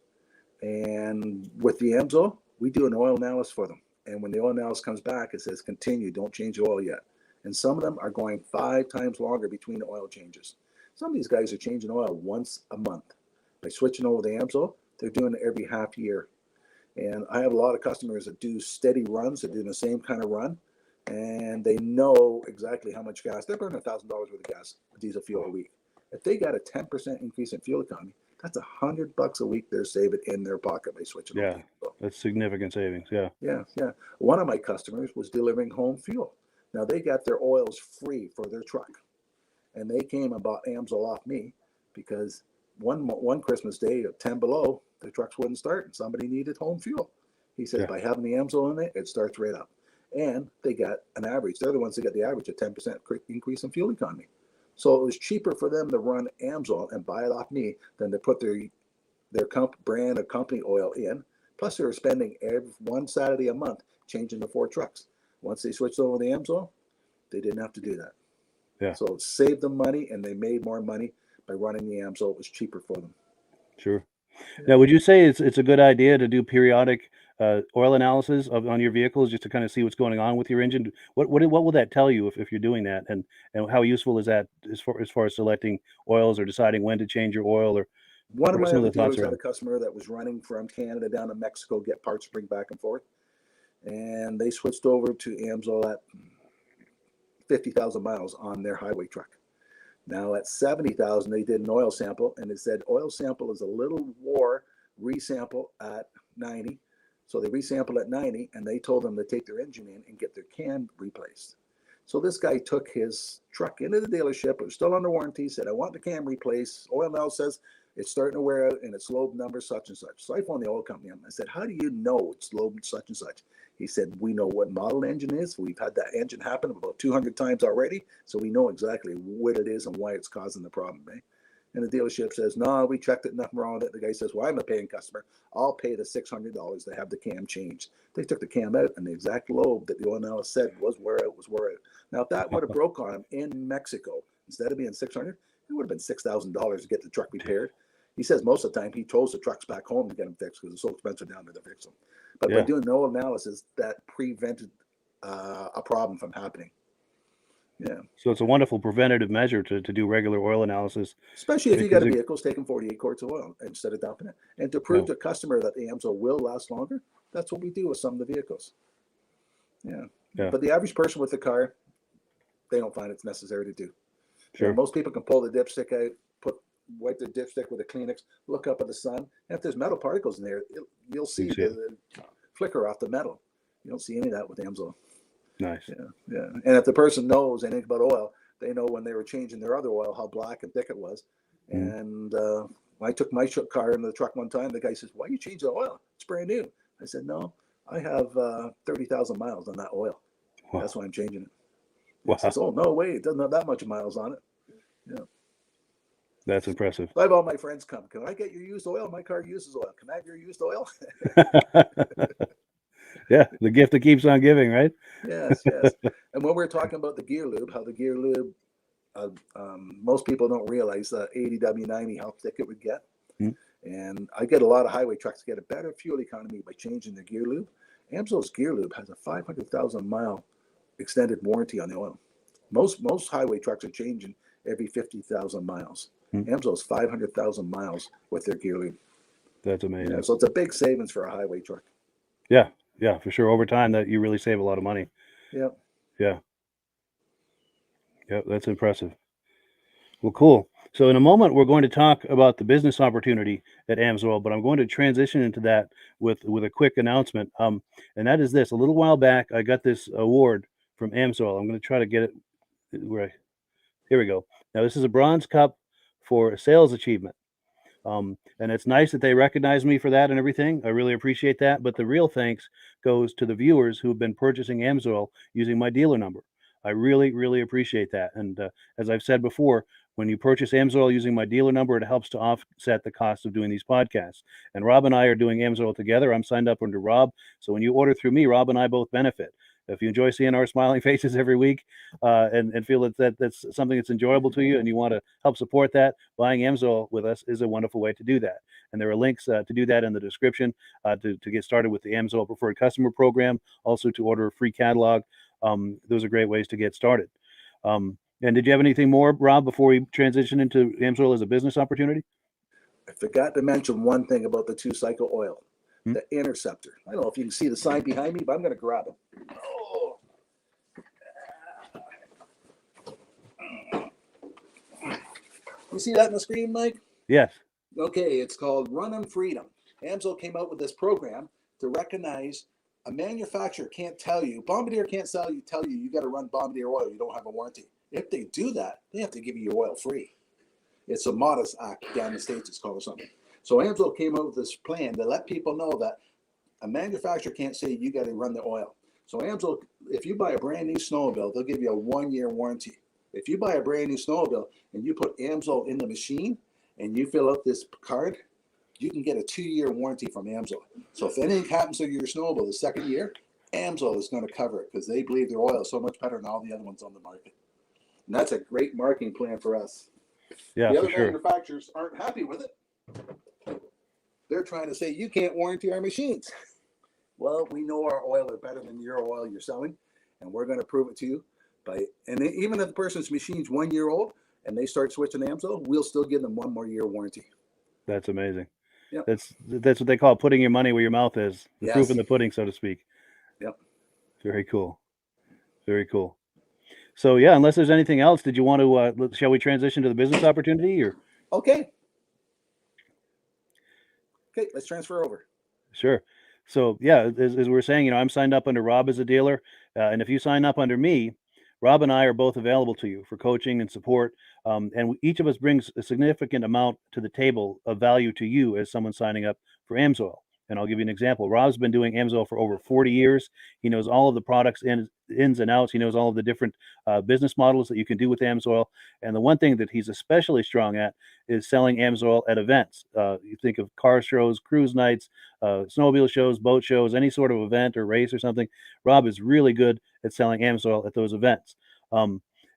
And with the AMSOIL, we do an oil analysis for them. And when the oil analysis comes back, it says, continue, don't change the oil yet. And some of them are going 5 times longer between oil changes. Some of these guys are changing oil once a month. By switching over to AMSOIL, they're doing it every half year. And I have a lot of customers that do steady runs, that do the same kind of run, and they know exactly how much gas. They're burning $1,000 worth of gas, diesel fuel a week. If they got a 10% increase in fuel economy, that's $100 a week they're saving in their pocket by switching over. Yeah, that's significant savings. Yeah. Yeah. One of my customers was delivering home fuel. Now, they got their oils free for their truck, and they came and bought AMSOIL off me because one Christmas day at 10 below, the trucks wouldn't start, and somebody needed home fuel. He says, by having the AMSOIL in it, it starts right up. And they got an average. They're the ones that got the average of 10% increase in fuel economy. So it was cheaper for them to run AMSOIL and buy it off me than to put their brand of company oil in. Plus, they were spending one Saturday a month changing the 4 trucks. Once they switched over to the AMSOIL, they didn't have to do that. Yeah. So it saved them money, and they made more money by running the AMSOIL. It was cheaper for them. Sure. Now, would you say it's a good idea to do periodic oil analysis on your vehicles just to kind of see what's going on with your engine? What will that tell you if you're doing that, and how useful is that as far as selecting oils or deciding when to change your oil? Or one of my other thoughts dealers had a customer that was running from Canada down to Mexico, get parts to bring back and forth, and they switched over to AMSOIL at 50,000 miles on their highway truck. Now at 70,000, they did an oil sample, and it said oil sample is a little war resample at 90. So they resampled at 90, and they told them to take their engine in and get their cam replaced. So this guy took his truck into the dealership. It was still under warranty. Said, I want the cam replaced. Oil now says it's starting to wear out, and it's lobe number such and such. So I phoned the oil company up. I said, how do you know it's lobe such and such? He said, we know what model engine is. We've had that engine happen about 200 times already, so we know exactly what it is and why it's causing the problem. Eh? And the dealership says, no, we checked it, nothing wrong with it. The guy says, well, I'm a paying customer. I'll pay the $600 to have the cam changed. They took the cam out, and the exact lobe that the oil analyst said was wear out. Now, if that would have broke on him in Mexico, instead of being $600, it would have been $6,000 to get the truck repaired. He says most of the time he tows the trucks back home to get them fixed because it's so expensive down there to fix them. But by doing no analysis, that prevented a problem from happening. Yeah. So it's a wonderful preventative measure to do regular oil analysis. Especially if you got a vehicle taking 48 quarts of oil instead of dumping it. And to prove to a customer that the AMSOIL will last longer, that's what we do with some of the vehicles. Yeah. But the average person with the car, they don't find it's necessary to do. Sure. You know, most people can pull the dipstick out, wipe the dipstick with a Kleenex, look up at the sun, and if there's metal particles in there, you'll see the flicker off the metal. You don't see any of that with AMSOIL. Nice. Yeah. And if the person knows anything about oil, they know when they were changing their other oil how black and thick it was. And I took my car into the truck one time. The guy says, "Why you change the oil? It's brand new." I said, "No, I have 30,000 miles on that oil. Wow. That's why I'm changing it." Wow. He says, "Oh, no way! It doesn't have that much miles on it." Yeah. That's impressive. I have all my friends come. Can I get your used oil? My car uses oil. Can I have your used oil? Yeah, the gift that keeps on giving, right? Yes. And when we're talking about the gear lube, how the gear lube, most people don't realize 80W90 how thick it would get. And I get a lot of highway trucks get a better fuel economy by changing the gear lube. AMSOIL's gear lube has a 500,000 mile extended warranty on the oil. Most highway trucks are changing every 50,000 miles. AMSOIL's 500,000 miles with their gear lube. That's amazing. Yeah, so it's a big savings for a highway truck. Yeah, for sure. Over time, that you really save a lot of money. Yeah. Yeah. Yeah, that's impressive. Well, cool. So in a moment, we're going to talk about the business opportunity at AMSOIL, but I'm going to transition into that with a quick announcement. And that is this: a little while back, I got this award from AMSOIL. I'm going to try to get it where here we go. Now, this is a bronze cup for sales achievement. And it's nice that they recognize me for that and everything. I really appreciate that. But the real thanks goes to the viewers who've been purchasing AMSOIL using my dealer number. I really, really appreciate that. And as I've said before, when you purchase AMSOIL using my dealer number, it helps to offset the cost of doing these podcasts. And Rob and I are doing AMSOIL together. I'm signed up under Rob. So when you order through me, Rob and I both benefit. If you enjoy seeing our smiling faces every week and feel that's something that's enjoyable to you and you want to help support that, buying AMSOIL with us is a wonderful way to do that. And there are links to do that in the description to get started with the AMSOIL Preferred Customer Program, also to order a free catalog. Those are great ways to get started. And did you have anything more, Rob, before we transition into AMSOIL as a business opportunity? I forgot to mention one thing about the two-cycle oil, the Interceptor. I don't know if you can see the sign behind me, but I'm going to grab it. Oh. You see that on the screen, Mike? Yes. Okay, it's called Run on Freedom. AMSOIL came out with this program to recognize a manufacturer can't tell you, Bombardier can't tell you you got to run Bombardier oil, you don't have a warranty. If they do that, they have to give you your oil free. It's a modest act down in the States, it's called or something. So AMSOIL came out with this plan to let people know that a manufacturer can't say you got to run the oil. So AMSOIL, if you buy a brand new snowmobile, they'll give you a 1-year warranty. If you buy a brand new snowmobile and you put AMSOIL in the machine and you fill out this card, you can get a 2-year warranty from AMSOIL. So if anything happens to your snowmobile the second year, AMSOIL is going to cover it because they believe their oil is so much better than all the other ones on the market. And that's a great marketing plan for us. Yeah, the other for sure. manufacturers aren't happy with it. They're trying to say, you can't warranty our machines. Well, we know our oil is better than your oil you're selling, and we're going to prove it to you. And even if the person's machine's 1 year old and they start switching to AMSOIL, we'll still give them 1 more year warranty. That's amazing. Yep. That's what they call putting your money where your mouth is. The proof Yes. in the pudding, so to speak. Yep. Very cool. Very cool. So yeah, unless there's anything else, did you want to? Shall we transition to the business opportunity? Or Okay, let's transfer over. sure. So yeah, as we're saying, I'm signed up under Rob as a dealer, and if you sign up under me, Rob and I are both available to you for coaching and support. And each of us brings a significant amount to the table of value to you as someone signing up for AMSOIL. And I'll give you an example. Rob's been doing AMSOIL for over 40 years. He knows all of the products ins and outs. He knows all of the different business models that you can do with AMSOIL. And the one thing that he's especially strong at is selling AMSOIL at events. You think of car shows, cruise nights, snowmobile shows, boat shows, any sort of event or race or something. Rob is really good at selling AMSOIL at those events.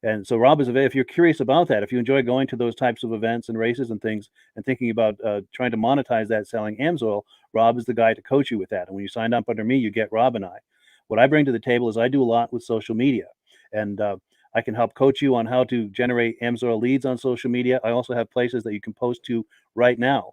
And so Rob is if you're curious about that, if you enjoy going to those types of events and races and things and thinking about trying to monetize that selling AMSOIL, Rob is the guy to coach you with that. And when you sign up under me, you get Rob and I. What I bring to the table is I do a lot with social media, and I can help coach you on how to generate AMSOIL leads on social media. I also have places that you can post to right now.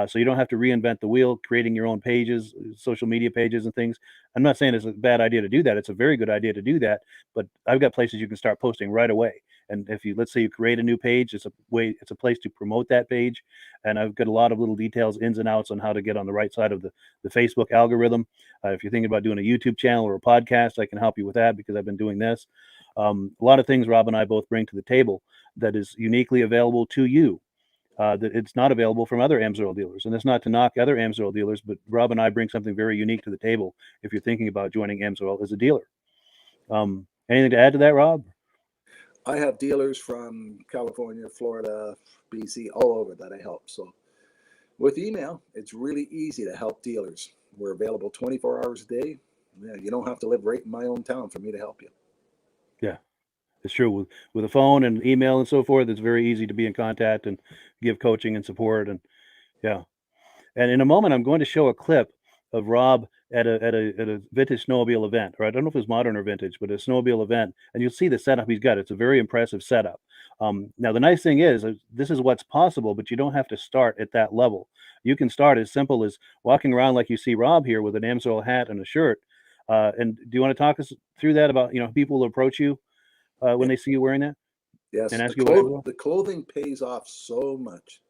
So you don't have to reinvent the wheel, creating your own pages, social media pages and things. I'm not saying it's a bad idea to do that. It's a very good idea to do that. But I've got places you can start posting right away. And if let's say you create a new page, it's a place to promote that page. And I've got a lot of little details, ins and outs on how to get on the right side of the Facebook algorithm. If you're thinking about doing a YouTube channel or a podcast, I can help you with that because I've been doing this. A lot of things Rob and I both bring to the table that is uniquely available to you. That it's not available from other AMSOIL dealers. And that's not to knock other AMSOIL dealers, but Rob and I bring something very unique to the table if you're thinking about joining AMSOIL as a dealer. Anything to add to that, Rob? I have dealers from California, Florida, BC, all over that I help. So with email, it's really easy to help dealers. We're available 24 hours a day. Yeah, you don't have to live right in my own town for me to help you. Yeah, it's true. With a phone and email and so forth, it's very easy to be in contact and give coaching and support. And yeah. And in a moment, I'm going to show a clip of Rob at a vintage snowmobile event, or I don't know if it's modern or vintage, but a snowmobile event, and you'll see the setup he's got. It's a very impressive setup. Now, the nice thing is this is what's possible, but you don't have to start at that level. You can start as simple as walking around like you see Rob here with an AMSOIL hat and a shirt. And do you want to talk us through that about people will approach you when they see you wearing that? Yes, and ask you what you will? the clothing pays off so much.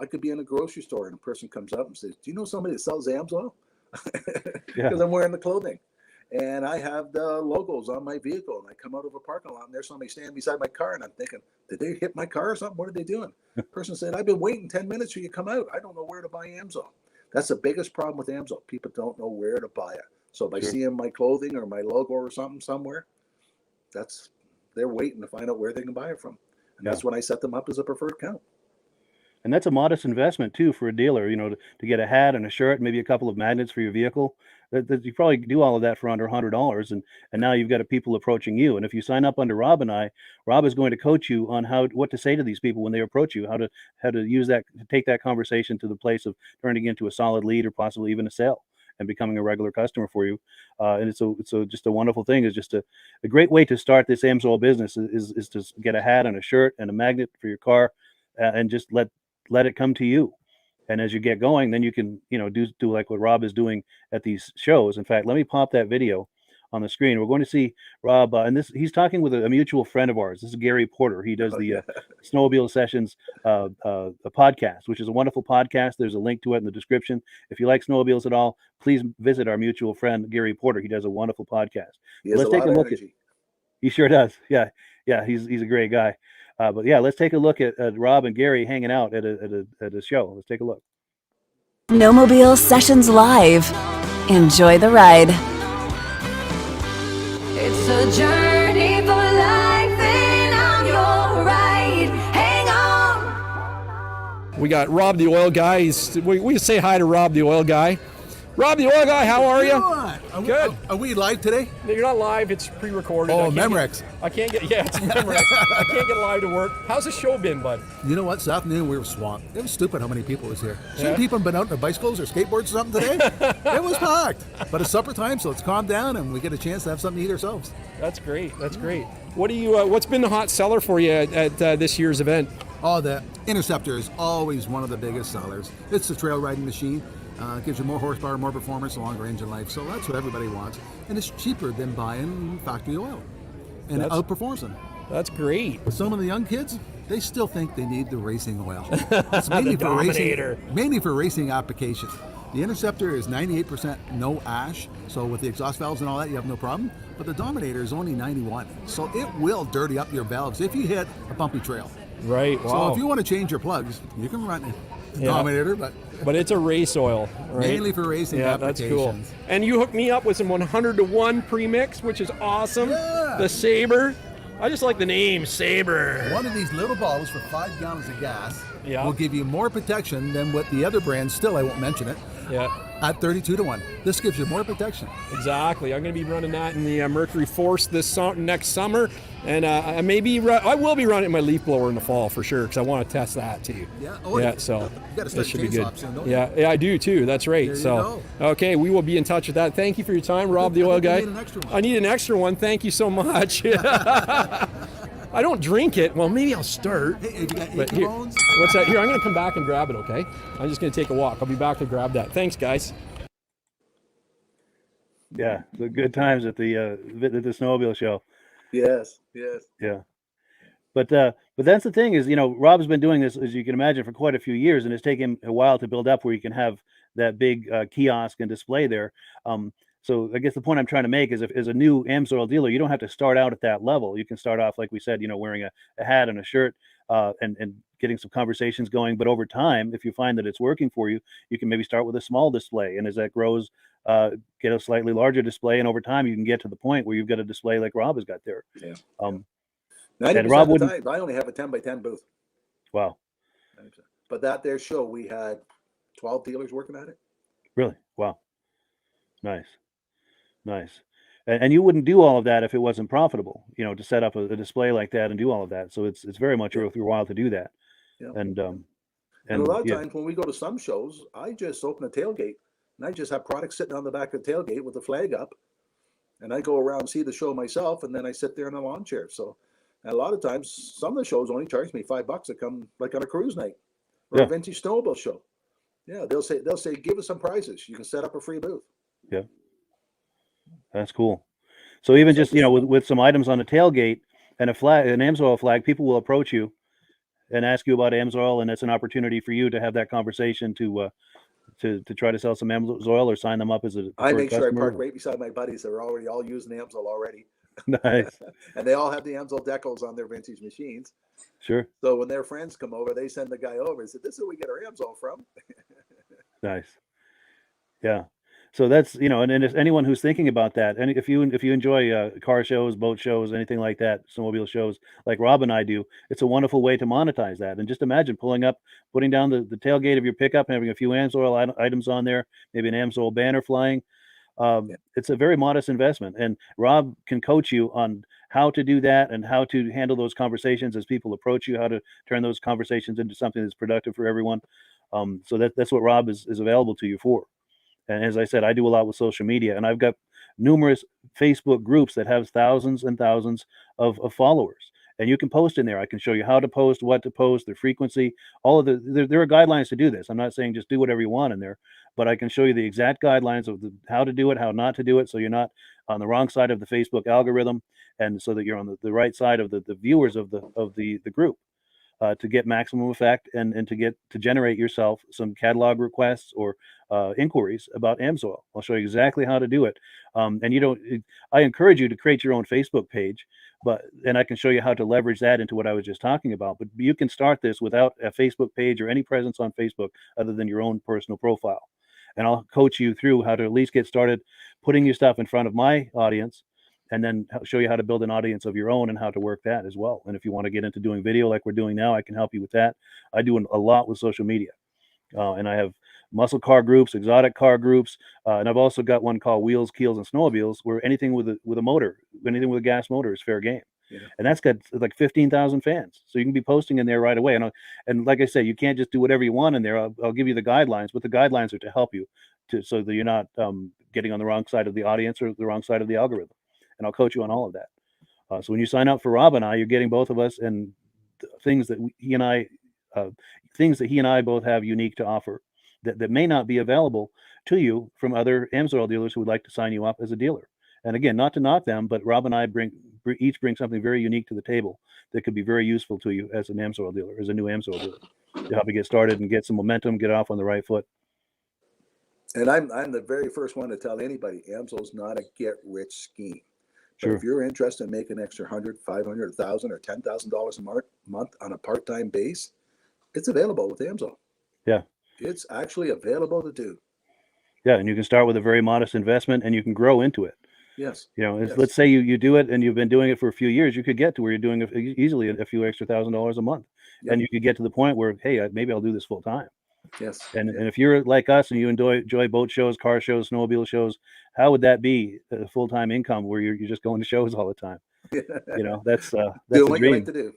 I could be in a grocery store and a person comes up and says, "Do you know somebody that sells AMSOIL?" Yeah, Because I'm wearing the clothing, and I have the logos on my vehicle. And I come out of a parking lot and there's somebody standing beside my car, and I'm thinking, "Did they hit my car or something? What are they doing?" Person said, "I've been waiting 10 minutes for you to come out. I don't know where to buy AMSOIL." That's the biggest problem with AMSOIL. People don't know where to buy it. So by sure. seeing my clothing or my logo or something somewhere, that's they're waiting to find out where they can buy it from. And Yeah. that's when I set them up as a preferred account. And that's a modest investment too for a dealer, to get a hat and a shirt, maybe a couple of magnets for your vehicle. That you probably do all of that for under $100, and now you've got people approaching you. And if you sign up under Rob and I, Rob is going to coach you on what to say to these people when they approach you, how to use that, to take that conversation to the place of turning into a solid lead or possibly even a sale and becoming a regular customer for you. And it's just a wonderful thing. It's just a great way to start this AMSOIL business is to get a hat and a shirt and a magnet for your car, and just let it come to you. And as you get going, then you can, do like what Rob is doing at these shows. In fact, let me pop that video on the screen. We're going to see Rob, and he's talking with a mutual friend of ours. This is Gary Porter. He does the Snowmobile Sessions a podcast, which is a wonderful podcast. There's a link to it in the description. If you like snowmobiles at all, please visit our mutual friend Gary Porter. He does a wonderful podcast. He has Let's a take lot a of look energy. he sure does. Yeah, he's a great guy. But yeah, let's take a look at Rob and Gary hanging out at a show. Let's take a look. Snowmobile Sessions Live. Enjoy the ride. It's a journey for life, and I'm your ride. Hang on. We got Rob the Oil Guy. We say hi to Rob the Oil Guy. Rob the Oil Guy, how are you? Good. Are we live today? No, you're not live. It's pre-recorded. Oh, I can't Memorex. It's Memorex. I can't get live to work. How's the show been, bud? You know what? This afternoon we were swamped. It was stupid how many people was here. Yeah. Some people have been out on their bicycles or skateboards or something today. It was packed. But it's supper time, so let's calm down and we get a chance to have something to eat ourselves. That's great. That's great. What do you? What's been the hot seller for you at this year's event? Oh, the Interceptor is always one of the biggest sellers. It's a trail riding machine. Gives you more horsepower, more performance, a longer engine life. So that's what everybody wants. And it's cheaper than buying factory oil. And it outperforms them. That's great. But some of the young kids, they still think they need the racing oil. It's mainly The for Dominator. racing applications. The Interceptor is 98% no ash, so with the exhaust valves and all that, you have no problem. But the Dominator is only 91, so it will dirty up your valves if you hit a bumpy trail. Right. Wow. So if you want to change your plugs, you can run the Dominator, but it's a race oil, right? Mainly for racing applications. That's cool. And you hooked me up with some 100-to-1 premix, which is awesome. Yeah. The Sabre. I just like the name Sabre. One of these little bottles for 5 gallons of gas Yeah. will give you more protection than what the other brands, still I won't mention it, Yeah. at 32-to-1. This gives you more protection. Exactly. I'm going to be running that in the Mercury Force next summer, and I will be running my leaf blower in the fall for sure because I want to test that too. Yeah. So you got to that start should be good. chainsaw soon, don't you? Yeah, I do too. That's right. There you So go. okay, we will be in touch with that. Thank you for your time, Rob the I Oil think you Guy. need an extra one. I need an extra one. Thank you so much. I don't drink it. Well, maybe I'll start. Hey, have you got But achy here, bones? what's that? Here, I'm going to come back and grab it. Okay. I'm just going to take a walk. I'll be back to grab that. Thanks, guys. Yeah, the good times at the snowmobile show. Yes. Yeah. But that's the thing is, Rob's been doing this, as you can imagine, for quite a few years, and it's taken a while to build up where you can have that big kiosk and display there. So I guess the point I'm trying to make is, if as a new AMSOIL dealer, you don't have to start out at that level. You can start off, like we said, wearing a hat and a shirt, and getting some conversations going. But over time, if you find that it's working for you, you can maybe start with a small display, and as that grows, get a slightly larger display, and over time you can get to the point where you've got a display like Rob has got there. Yeah. 90% Rob of the time, I only have a 10x10 booth. Wow. 90%. But that there show, we had 12 dealers working at it. Really? Wow. Nice. And you wouldn't do all of that if it wasn't profitable, to set up a display like that and do all of that. So it's very much worth your while to do that. Yeah. And a lot of times when we go to some shows, I just open a tailgate and I just have products sitting on the back of the tailgate with the flag up. And I go around and see the show myself, and then I sit there in a lawn chair. So a lot of times, some of the shows only charge me $5 to come, like on a cruise night or a vintage snowmobile show. Yeah, they'll say, give us some prizes. You can set up a free booth. Yeah. That's cool. So even just, with some items on the tailgate, And an AMSOIL flag, people will approach you and ask you about AMSOIL, and it's an opportunity for you to have that conversation to try to sell some AMSOIL or sign them up as a I preferred make sure I customer. park right beside my buddies that are already all using AMSOIL already. Nice. And they all have the AMSOIL decals on their vintage machines. Sure. So when their friends come over, they send the guy over and say, "This is where we get our AMSOIL from." Nice. Yeah. So that's, and if anyone who's thinking about that, and if you enjoy car shows, boat shows, anything like that, snowmobile shows, like Rob and I do, it's a wonderful way to monetize that. And just imagine pulling up, putting down the tailgate of your pickup, and having a few AMSOIL items on there, maybe an AMSOIL banner flying. Yeah. It's a very modest investment, and Rob can coach you on how to do that and how to handle those conversations as people approach you, how to turn those conversations into something that's productive for everyone. So that's what Rob is available to you for. And as I said, I do a lot with social media, and I've got numerous Facebook groups that have thousands and thousands of followers. And you can post in there. I can show you how to post, what to post, the frequency, all of there are guidelines to do this. I'm not saying just do whatever you want in there, but I can show you the exact guidelines of how to do it, how not to do it, so you're not on the wrong side of the Facebook algorithm, and so that you're on the right side of the viewers of the group. To get maximum effect and to generate yourself some catalog requests or inquiries about AMSOIL. I'll show you exactly how to do it. And I encourage you to create your own Facebook page, and I can show you how to leverage that into what I was just talking about. But you can start this without a Facebook page or any presence on Facebook other than your own personal profile. And I'll coach you through how to at least get started putting your stuff in front of my audience, and then show you how to build an audience of your own and how to work that as well. And if you want to get into doing video like we're doing now, I can help you with that. I do a lot with social media. And I have muscle car groups, exotic car groups, and I've also got one called Wheels, Keels, and Snowmobiles, where anything with a motor, anything with a gas motor is fair game. Yeah. And that's got like 15,000 fans. So you can be posting in there right away. And like I said, you can't just do whatever you want in there. I'll give you the guidelines, but the guidelines are to help you so that you're not getting on the wrong side of the audience or the wrong side of the algorithm. And I'll coach you on all of that. So when you sign up for Rob and I, you're getting both of us and things that he and I both have unique to offer that may not be available to you from other AMSOIL dealers who would like to sign you up as a dealer. And again, not to knock them, but Rob and I each bring something very unique to the table that could be very useful to you as an AMSOIL dealer, as a new AMSOIL dealer, to help you get started and get some momentum, get off on the right foot. And I'm the very first one to tell anybody, AMSOIL's not a get-rich scheme. But Sure. if you're interested in making an extra $100, $500, $1,000, or $10,000 a month on a part-time base, it's available with AMSOIL. Yeah. It's actually available to do. Yeah, and you can start with a very modest investment, and you can grow into it. Yes. Yes. Yes. Let's say you do it, and you've been doing it for a few years. You could get to where you're doing easily a few extra $1,000 a month, Yep. and you could get to the point where, hey, maybe I'll do this full time. Yes. And if you're like us and you enjoy boat shows, car shows, snowmobile shows, how would that be a full-time income where you're just going to shows all the time? That's Doing a what you dream. like to do.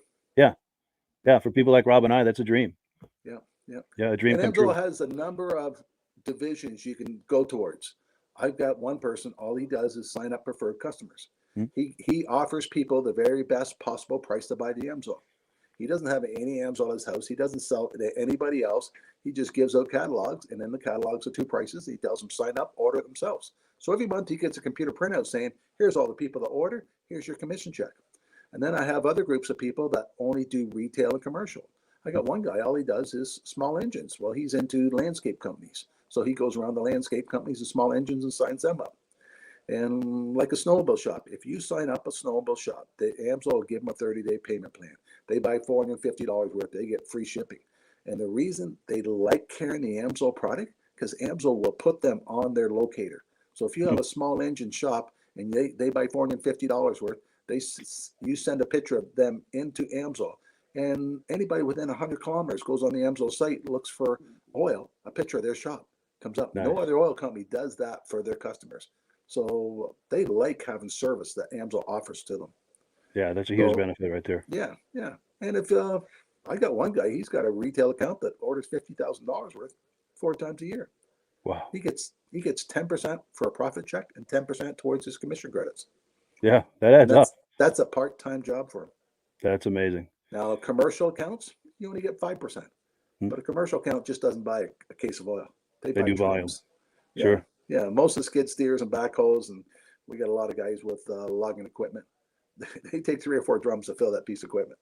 Yeah, for people like Rob and I, that's a dream. Yeah. Yeah. Yeah, a dream And come true. AMSOIL has a number of divisions you can go towards. I've got one person, all he does is sign up preferred customers. Hmm. He offers people the very best possible price to buy the AMSOIL. He doesn't have any AMSOIL in his house. He doesn't sell it to anybody else. He just gives out catalogs, and then the catalogs are two prices. He tells them sign up, order it themselves. So every month he gets a computer printout saying, here's all the people that order, here's your commission check. And then I have other groups of people that only do retail and commercial. I got one guy, all he does is small engines. Well, he's into landscape companies. So he goes around the landscape companies and small engines and signs them up. And like a snowmobile shop, if you sign up a snowmobile shop, the AMSOIL will give them a 30-day payment plan. They buy $450 worth, they get free shipping. And the reason they like carrying the AMSOIL product, because AMSOIL will put them on their locator. So if you have a small engine shop and they buy $450 worth, you send a picture of them into AMSOIL. And anybody within 100 kilometers goes on the AMSOIL site, looks for oil, a picture of their shop comes up. Nice. No other oil company does that for their customers. So they like having service that AMSOIL offers to them. Yeah, that's a huge benefit right there. Yeah, yeah. And if I got one guy, he's got a retail account that orders $50,000 worth 4 times a year. Wow. He gets 10% for a profit check and 10% towards his commission credits. Yeah, that adds up. That's a part-time job for him. That's amazing. Now, commercial accounts, you only get 5%. But a commercial account just doesn't buy a case of oil. They buy do trims. volumes. Yeah. Sure. Yeah, most of the skid steers and backhoes, and we got a lot of guys with logging equipment. they take 3 or 4 drums to fill that piece of equipment.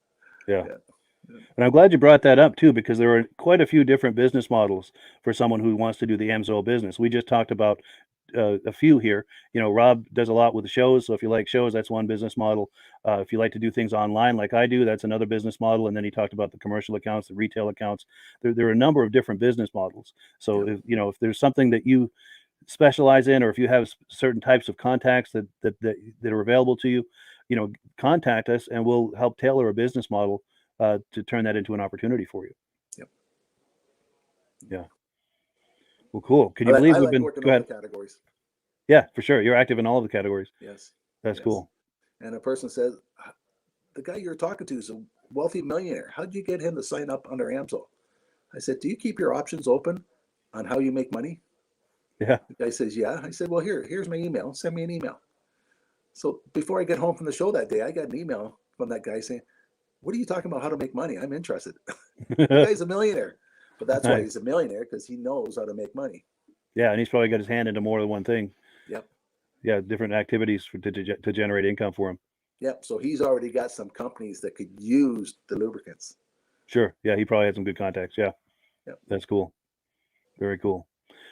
Yeah. Yeah. And I'm glad you brought that up too, because there are quite a few different business models for someone who wants to do the AMSOIL business. We just talked about a few here. You know, Rob does a lot with the shows. So if you like shows, that's one business model. If you like to do things online like I do, that's another business model. And then he talked about the commercial accounts, the retail accounts. There are a number of different business models. So Yeah. if, you know, if there's something that you specialize in, or if you have certain types of contacts that are available to you, you know, contact us and we'll help tailor a business model to turn that into an opportunity for you. Yep. Yeah. Well, cool. Can you I believe we've like been? working Go all ahead. the categories. Yeah, for sure. You're active in all of the categories. Yes. That's Yes. cool. And a person says, the guy you're talking to is a wealthy millionaire. How did you get him to sign up under AMSOIL? I said, do you keep your options open on how you make money? Yeah. The guy says, yeah. I said, well, here's my email. Send me an email. So before I get home from the show that day, I got an email from that guy saying, what are you talking about how to make money? I'm interested. The guy's a millionaire. But that's why Nice. he's a millionaire, because he knows how to make money. Yeah, and he's probably got his hand into more than one thing. Yep. Yeah, different activities to generate income for him. Yep. So he's already got some companies that could use the lubricants. Sure. Yeah, he probably had some good contacts. Yeah. Yep. That's cool. Very cool.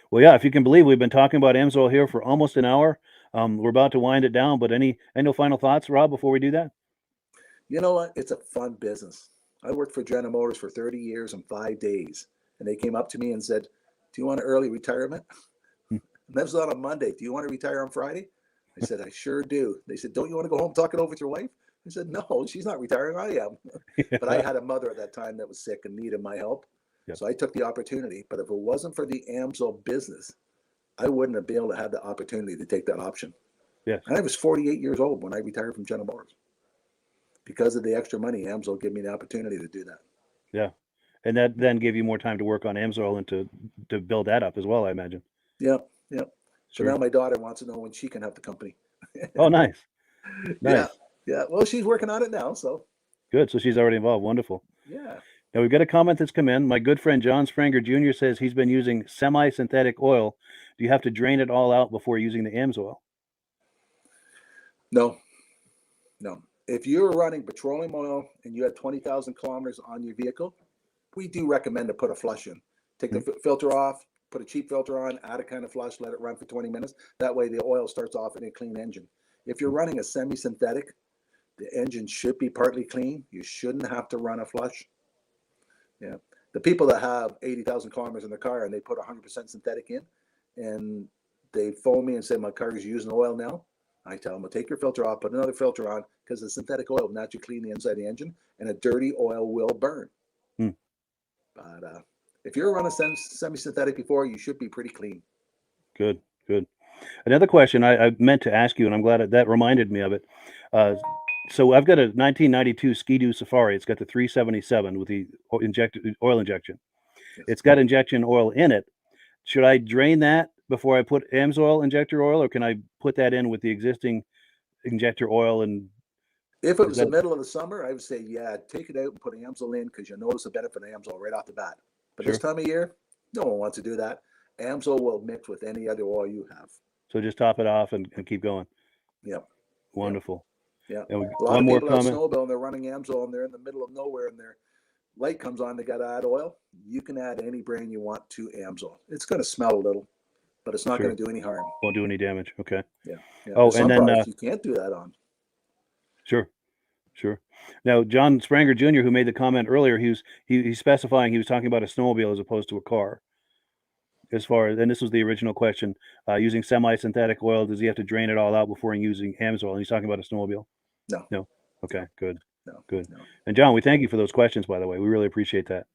Well, yeah, if you can believe, we've been talking about AMSOIL here for almost an hour. We're about to wind it down, but any final thoughts, Rob, before we do that? You know what? It's a fun business. I worked for General Motors for 30 years and 5 days. And they came up to me and said, do you want an early retirement? And that was on a Monday. Do you want to retire on Friday? I said, I sure do. They said, don't you want to go home, talk it over with your wife? I said, no, she's not retiring. I am. But I had a mother at that time that was sick and needed my help. Yep. So I took the opportunity. But if it wasn't for the AMSOIL business, I wouldn't have been able to have the opportunity to take that option. Yes. And I was 48 years old when I retired from General Motors. Because of the extra money, AMSOIL gave me the opportunity to do that. Yeah. And that then gave you more time to work on AMSOIL and to build that up as well, I imagine. Yep. Yep. So Sure. now my daughter wants to know when she can have the company. Oh, nice. Nice. Yeah. Well, she's working on it now. So Good. So she's already involved. Wonderful. yeah. Now we've got a comment that's come in. My good friend John Spranger Jr. says he's been using semi-synthetic oil. Do you have to drain it all out before using the AMSOIL? No. If you're running petroleum oil and you had 20,000 kilometers on your vehicle, we do recommend to put a flush in. Take the filter off, put a cheap filter on, add a kind of flush, let it run for 20 minutes. That way the oil starts off in a clean engine. If you're running a semi-synthetic, the engine should be partly clean. You shouldn't have to run a flush. Yeah. The people that have 80,000 kilometers in their car and they put 100% synthetic in and they phone me and say, my car is using oil now. I tell them, well, take your filter off, put another filter on, because the synthetic oil will naturally clean the inside of the engine and a dirty oil will burn. But if you're running semi-synthetic before, you should be pretty clean. Good. Another question I meant to ask you, and I'm glad that reminded me of it. So I've got a 1992 Ski-Doo Safari. It's got the 377 with the oil injection. Yes. It's got injection oil in it. Should I drain that before I put AMSOIL injector oil, or can I put that in with the existing injector oil? And if it was the middle of the summer, I would say, yeah, take it out and put AMSOIL in, because you'll notice the benefit of AMSOIL right off the bat. But Sure. This time of year, no one wants to do that. AMSOIL will mix with any other oil you have. So just top it off and keep going. Yep. Wonderful. Yeah. And A lot one of more people have comment. Snowmobile and they're running AMSOIL and they're in the middle of nowhere and their light comes on. They got to add oil. You can add any brand you want to AMSOIL. It's going to smell a little, but it's not Sure. going to do any harm. Won't do any damage. Okay. Yeah. Oh, Some and then products you can't do that on. Sure. Now, John Spranger Jr., who made the comment earlier, he's specifying he was talking about a snowmobile as opposed to a car. As far as, and this was the original question, using semi-synthetic oil, does he have to drain it all out before using AMSOIL? And he's talking about a snowmobile. No. Okay, good. No. Good. No. And John, we thank you for those questions, by the way. We really appreciate that.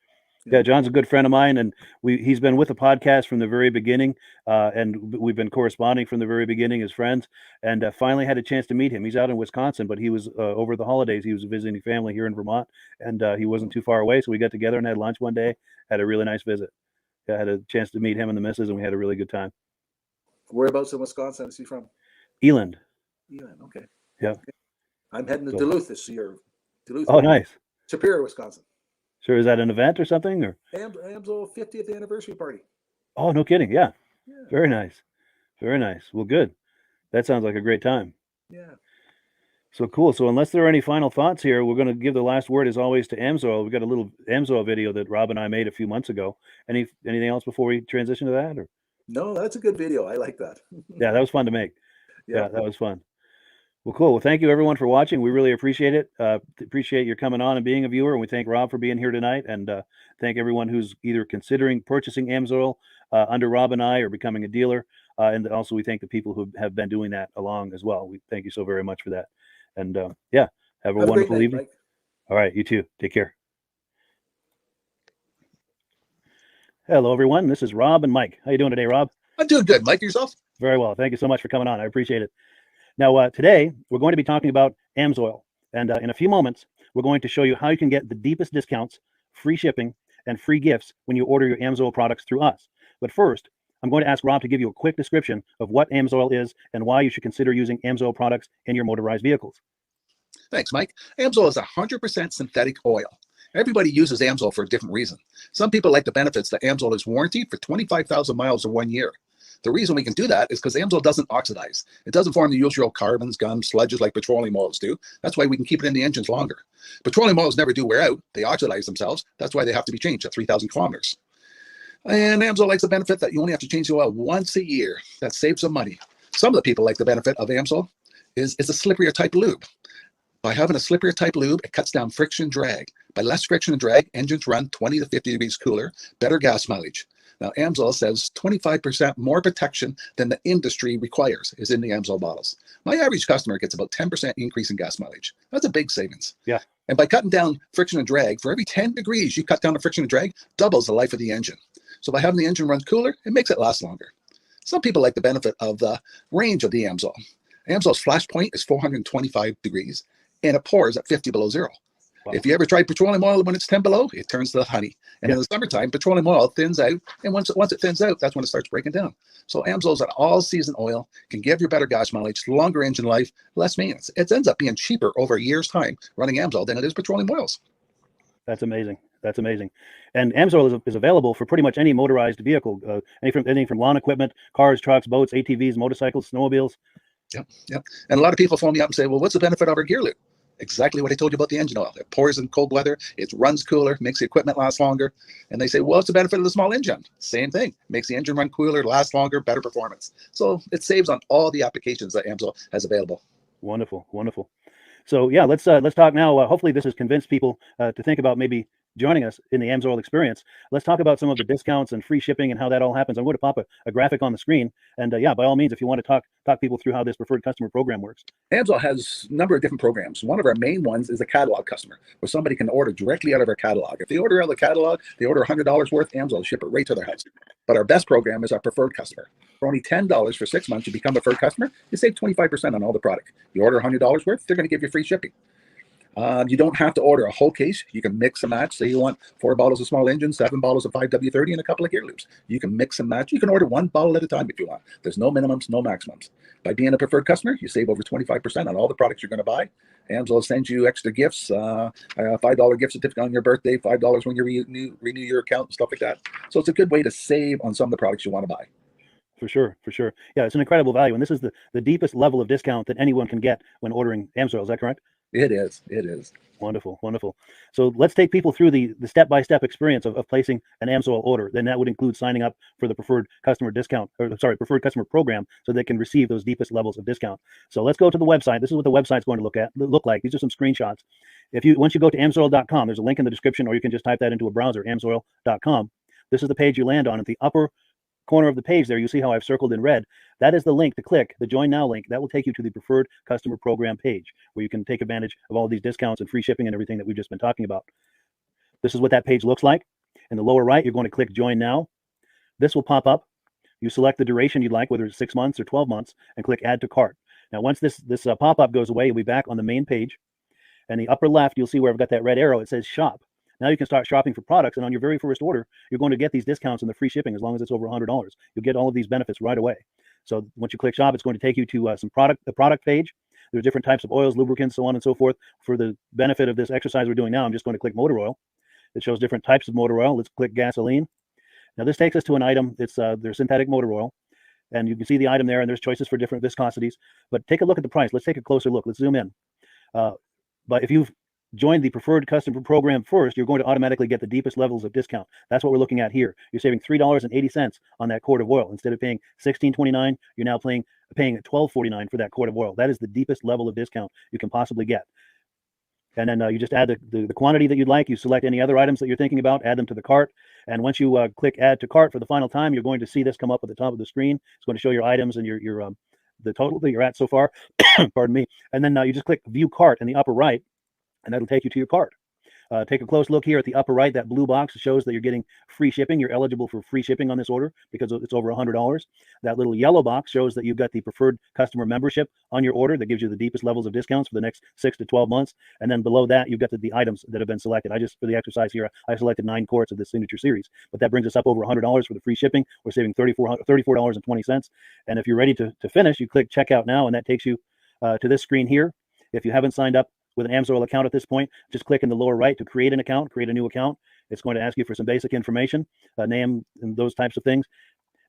Yeah, John's a good friend of mine, and he's been with the podcast from the very beginning, and we've been corresponding from the very beginning as friends, and finally had a chance to meet him. He's out in Wisconsin, but he was over the holidays. He was visiting family here in Vermont, and he wasn't too far away, so we got together and had lunch one day. Had a really nice visit. I had a chance to meet him and the missus, and we had a really good time. Whereabouts in Wisconsin is he from? Eland. Okay. Yeah. Okay. I'm heading to Duluth this year. Duluth. Oh, nice. Superior, Wisconsin. Sure. Is that an event or something? Or AMSOIL 50th anniversary party. Oh, no kidding. Yeah. Very nice. Very nice. Well, good. That sounds like a great time. Yeah. So cool. So unless there are any final thoughts here, we're going to give the last word as always to AMSOIL. We've got a little AMSOIL video that Rob and I made a few months ago. Anything else before we transition to that? Or No, that's a good video. I like that. yeah, that was fun to make. Yeah. Yeah, that was fun. Well, cool. Well, thank you everyone for watching. We really appreciate it. Appreciate your coming on and being a viewer. And we thank Rob for being here tonight. And thank everyone who's either considering purchasing AMSOIL under Rob and I or becoming a dealer. And also we thank the people who have been doing that along as well. We thank you so very much for that. And yeah, have a Have a great wonderful night, evening. Mike. All right, you too. Take care. Hello, everyone. This is Rob and Mike. How you doing today, Rob? I'm doing good. Mike, yourself? Very well. Thank you so much for coming on. I appreciate it. Now, today we're going to be talking about AMSOIL, and in a few moments we're going to show you how you can get the deepest discounts, free shipping, and free gifts when you order your AMSOIL products through us. But first, I'm going to ask Rob to give you a quick description of what AMSOIL is and why you should consider using AMSOIL products in your motorized vehicles. Thanks, Mike. AMSOIL is 100% synthetic oil. Everybody uses AMSOIL for a different reason. Some people like the benefits that AMSOIL is warranted for 25,000 miles or 1 year. The reason we can do that is because AMSOIL doesn't oxidize. It doesn't form the usual carbons, gums, sludges like petroleum oils do. That's why we can keep it in the engines longer. Petroleum oils never do wear out. They oxidize themselves. That's why they have to be changed at 3,000 kilometers. And AMSOIL likes the benefit that you only have to change the oil once a year. That saves some money. Some of the people like the benefit of AMSOIL is it's a slipperier type lube. By having a slipperier type lube, it cuts down friction and drag. By less friction and drag, engines run 20 to 50 degrees cooler, better gas mileage. Now, AMSOIL says 25% more protection than the industry requires is in the AMSOIL bottles. My average customer gets about 10% increase in gas mileage. That's a big savings. Yeah. And by cutting down friction and drag, for every 10 degrees you cut down the friction and drag, doubles the life of the engine. So by having the engine run cooler, it makes it last longer. Some people like the benefit of the range of the AMSOIL. AMSOIL's flash point is 425 degrees, and it pours at 50 below zero. Wow. If you ever tried petroleum oil when it's 10 below, it turns to honey. And in the summertime, petroleum oil thins out. And once it thins out, that's when it starts breaking down. So AMSOIL is an all-season oil, can give you better gas mileage, longer engine life, less maintenance. It ends up being cheaper over a year's time running AMSOIL than it is petroleum oils. That's amazing. That's amazing. And AMSOIL is available for pretty much any motorized vehicle, anything from lawn equipment, cars, trucks, boats, ATVs, motorcycles, snowmobiles. Yep. And a lot of people phone me up and say, well, what's the benefit of our gear lube? Exactly what I told you about the engine oil. It pours in cold weather, it runs cooler, makes the equipment last longer. And they say, well, what's the benefit of the small engine? Same thing. Makes the engine run cooler, last longer, better performance. So it saves on all the applications that AMSOIL has available. Wonderful, wonderful. So yeah, let's talk now. Hopefully this has convinced people to think about maybe joining us in the AMSOIL experience. Let's talk about some of the discounts and free shipping and how that all happens. I'm going to pop a graphic on the screen. And yeah, by all means, if you want to talk people through how this preferred customer program works. AMSOIL has a number of different programs. One of our main ones is a catalog customer, where somebody can order directly out of our catalog. If they order out of the catalog, they order $100 worth, AMSOIL will ship it right to their house. But our best program is our preferred customer. For only $10 for 6 months, you become a preferred customer, you save 25% on all the product. You order $100 worth, they're going to give you free shipping. You don't have to order a whole case. You can mix and match. Say you want 4 bottles of small engine, 7 bottles of 5W30, and a couple of gear loops. You can mix and match. You can order 1 bottle at a time if you want. There's no minimums, no maximums. By being a preferred customer, you save over 25% on all the products you're going to buy. AMSOIL sends you extra gifts, $5 gift certificate on your birthday, $5 when you renew your account, and stuff like that. So it's a good way to save on some of the products you want to buy. For sure, for sure. Yeah, it's an incredible value. And this is the deepest level of discount that anyone can get when ordering AMSOIL. Is that correct? It is. It is. Wonderful, wonderful. So let's take people through the step-by-step experience of placing an AMSOIL order. Then that would include signing up for the preferred customer preferred customer program, so they can receive those deepest levels of discount. So let's go to the website. This is what the website's going to look like. These are some screenshots. Once you go to AMSOIL.com, there's a link in the description, or you can just type that into a browser, AMSOIL.com. This is the page you land on. At the upper corner of the page there, you see how I've circled in red. That is the link to click, the Join Now link. That will take you to the preferred customer program page, where you can take advantage of all these discounts and free shipping and everything that we've just been talking about. This is what that page looks like. In the lower right, you're going to click Join Now. This will pop up. You select the duration you'd like, whether it's 6 months or 12 months, and click Add to Cart. Now, once this pop-up goes away, you'll be back on the main page. And the upper left, you'll see where I've got that red arrow. It says Shop. Now you can start shopping for products, and on your very first order, you're going to get these discounts and the free shipping as long as it's over $100. You'll get all of these benefits right away. So once you click Shop, it's going to take you to the product page. There's different types of oils, lubricants, so on and so forth. For the benefit of this exercise we're doing now, I'm just going to click motor oil. It shows different types of motor oil. Let's click gasoline. Now this takes us to an item. It's their synthetic motor oil, and you can see the item there, and there's choices for different viscosities. But take a look at the price. Let's take a closer look. Let's zoom in. But if you've joined the preferred customer program first, you're going to automatically get the deepest levels of discount. That's what we're looking at here. You're saving $3.80 on that quart of oil. Instead of paying $16.29, you're now paying $12.49 for that quart of oil. That is the deepest level of discount you can possibly get. And then you just add the quantity that you'd like. You select any other items that you're thinking about, add them to the cart. And once you click add to cart for the final time, you're going to see this come up at the top of the screen. It's going to show your items and your the total that you're at so far. Pardon me. And then you just click view cart in the upper right, and that'll take you to your cart. Take a close look here at the upper right. That blue box shows that you're getting free shipping. You're eligible for free shipping on this order because it's over $100. That little yellow box shows that you've got the preferred customer membership on your order. That gives you the deepest levels of discounts for the next 6 to 12 months. And then below that, you've got the items that have been selected. For the exercise here, I selected 9 quarts of the signature series, but that brings us up over $100 for the free shipping. We're saving $34.20. And if you're ready to finish, you click checkout now, and that takes you to this screen here. If you haven't signed up with an AMSOIL account at this point, just click in the lower right to create an account, create a new account. It's going to ask you for some basic information, name and those types of things.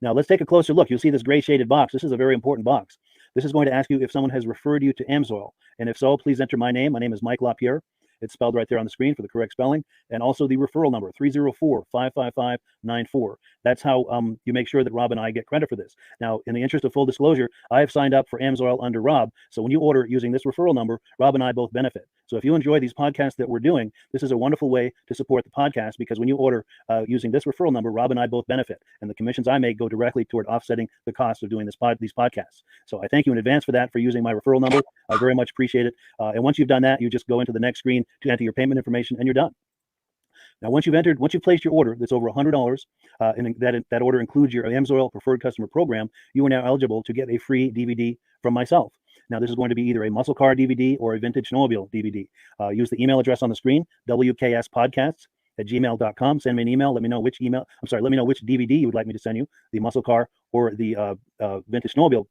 Now let's take a closer look. You'll see this gray shaded box. This is a very important box. This is going to ask you if someone has referred you to AMSOIL. And if so, please enter my name. My name is Mike Lapierre. It's spelled right there on the screen for the correct spelling. And also the referral number, 304-555-94. That's how you make sure that Rob and I get credit for this. Now, in the interest of full disclosure, I have signed up for AMSOIL under Rob. So when you order using this referral number, Rob and I both benefit. So if you enjoy these podcasts that we're doing, this is a wonderful way to support the podcast, because when you order using this referral number, Rob and I both benefit. And the commissions I make go directly toward offsetting the cost of doing these podcasts. So I thank you in advance for that, for using my referral number. I very much appreciate it. And once you've done that, you just go into the next screen to enter your payment information, and you're done. Now, once you've placed your order that's over $100, and that order includes your AMSOIL preferred customer program, you are now eligible to get a free DVD from myself. Now, this is going to be either a muscle car DVD or a vintage snowmobile DVD. Use the email address on the screen, wkspodcasts@gmail.com. Send me an email. Let me know which DVD you would like me to send you, the muscle car or the vintage snowmobile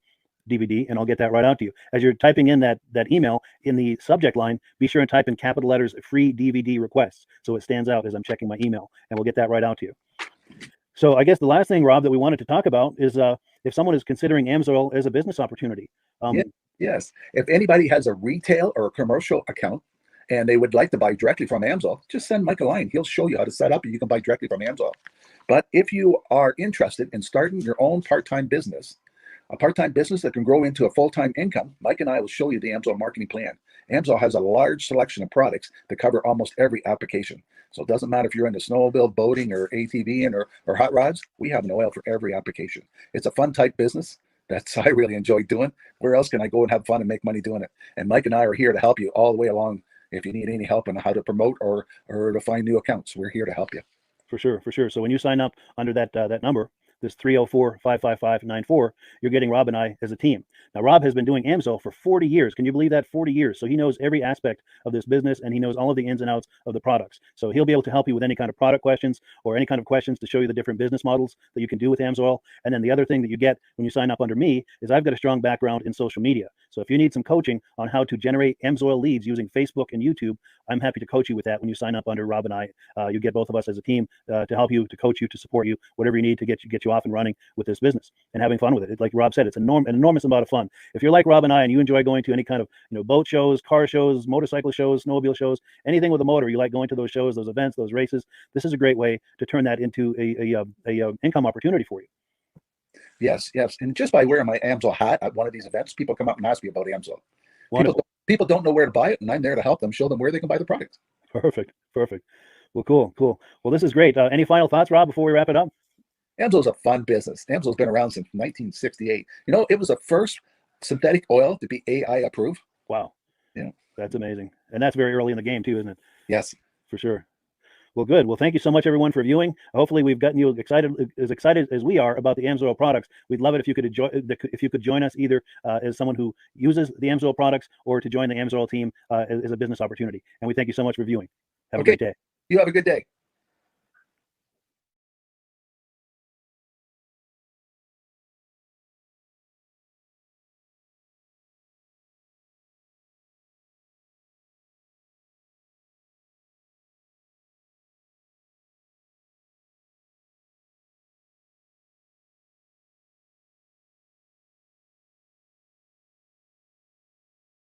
DVD, and I'll get that right out to you. As you're typing in that email, in the subject line, be sure and type in capital letters free DVD requests, so it stands out as I'm checking my email, and we'll get that right out to you. So I guess the last thing, Rob, that we wanted to talk about is if someone is considering AMSOIL as a business opportunity. Yes. If anybody has a retail or a commercial account and they would like to buy directly from AMSOIL, just send Mike a line. He'll show you how to set up, and you can buy directly from AMSOIL. But if you are interested in starting your own part-time business, a part-time business that can grow into a full-time income, Mike and I will show you the AMSOIL marketing plan. AMSOIL has a large selection of products that cover almost every application. So it doesn't matter if you're into snowmobile, boating, or ATVing, or hot rods. We have an oil for every application. It's a fun type business. I really enjoy doing. Where else can I go and have fun and make money doing it? And Mike and I are here to help you all the way along. If you need any help on how to promote or to find new accounts, we're here to help you. For sure. So when you sign up under that number, this 304-555-94, you're getting Rob and I as a team. Now, Rob has been doing AMSOIL for 40 years. Can you believe that? 40 years. So he knows every aspect of this business, and he knows all of the ins and outs of the products. So he'll be able to help you with any kind of product questions or any kind of questions to show you the different business models that you can do with AMSOIL. And then the other thing that you get when you sign up under me is I've got a strong background in social media. So if you need some coaching on how to generate AMSOIL leads using Facebook and YouTube, I'm happy to coach you with that when you sign up under Rob and I. You get both of us as a team to help you, to coach you, to support you, whatever you need to get you off and running with this business and having fun with it. Like Rob said, it's an enormous amount of fun. If you're like Rob and I and you enjoy going to any kind of boat shows, car shows, motorcycle shows, snowmobile shows, anything with a motor, you like going to those shows, those events, those races, this is a great way to turn that into a income opportunity for you. Yes. And just by wearing my AMSOIL hat at one of these events, people come up and ask me about AMSOIL. People don't know where to buy it, and I'm there to help them, show them where they can buy the product. Perfect. Well, cool. Well, this is great. Any final thoughts, Rob, before we wrap it up? AMSOIL's a fun business. AMSOIL's been around since 1968. It was the first synthetic oil to be AI approved. Wow. Yeah. That's amazing. And that's very early in the game too, isn't it? Yes. For sure. Well, good. Well, thank you so much, everyone, for viewing. Hopefully, we've gotten you excited as we are about the AMSOIL products. We'd love it if you could join us either as someone who uses the AMSOIL products or to join the AMSOIL team as a business opportunity. And we thank you so much for viewing. Have a great day. You have a good day.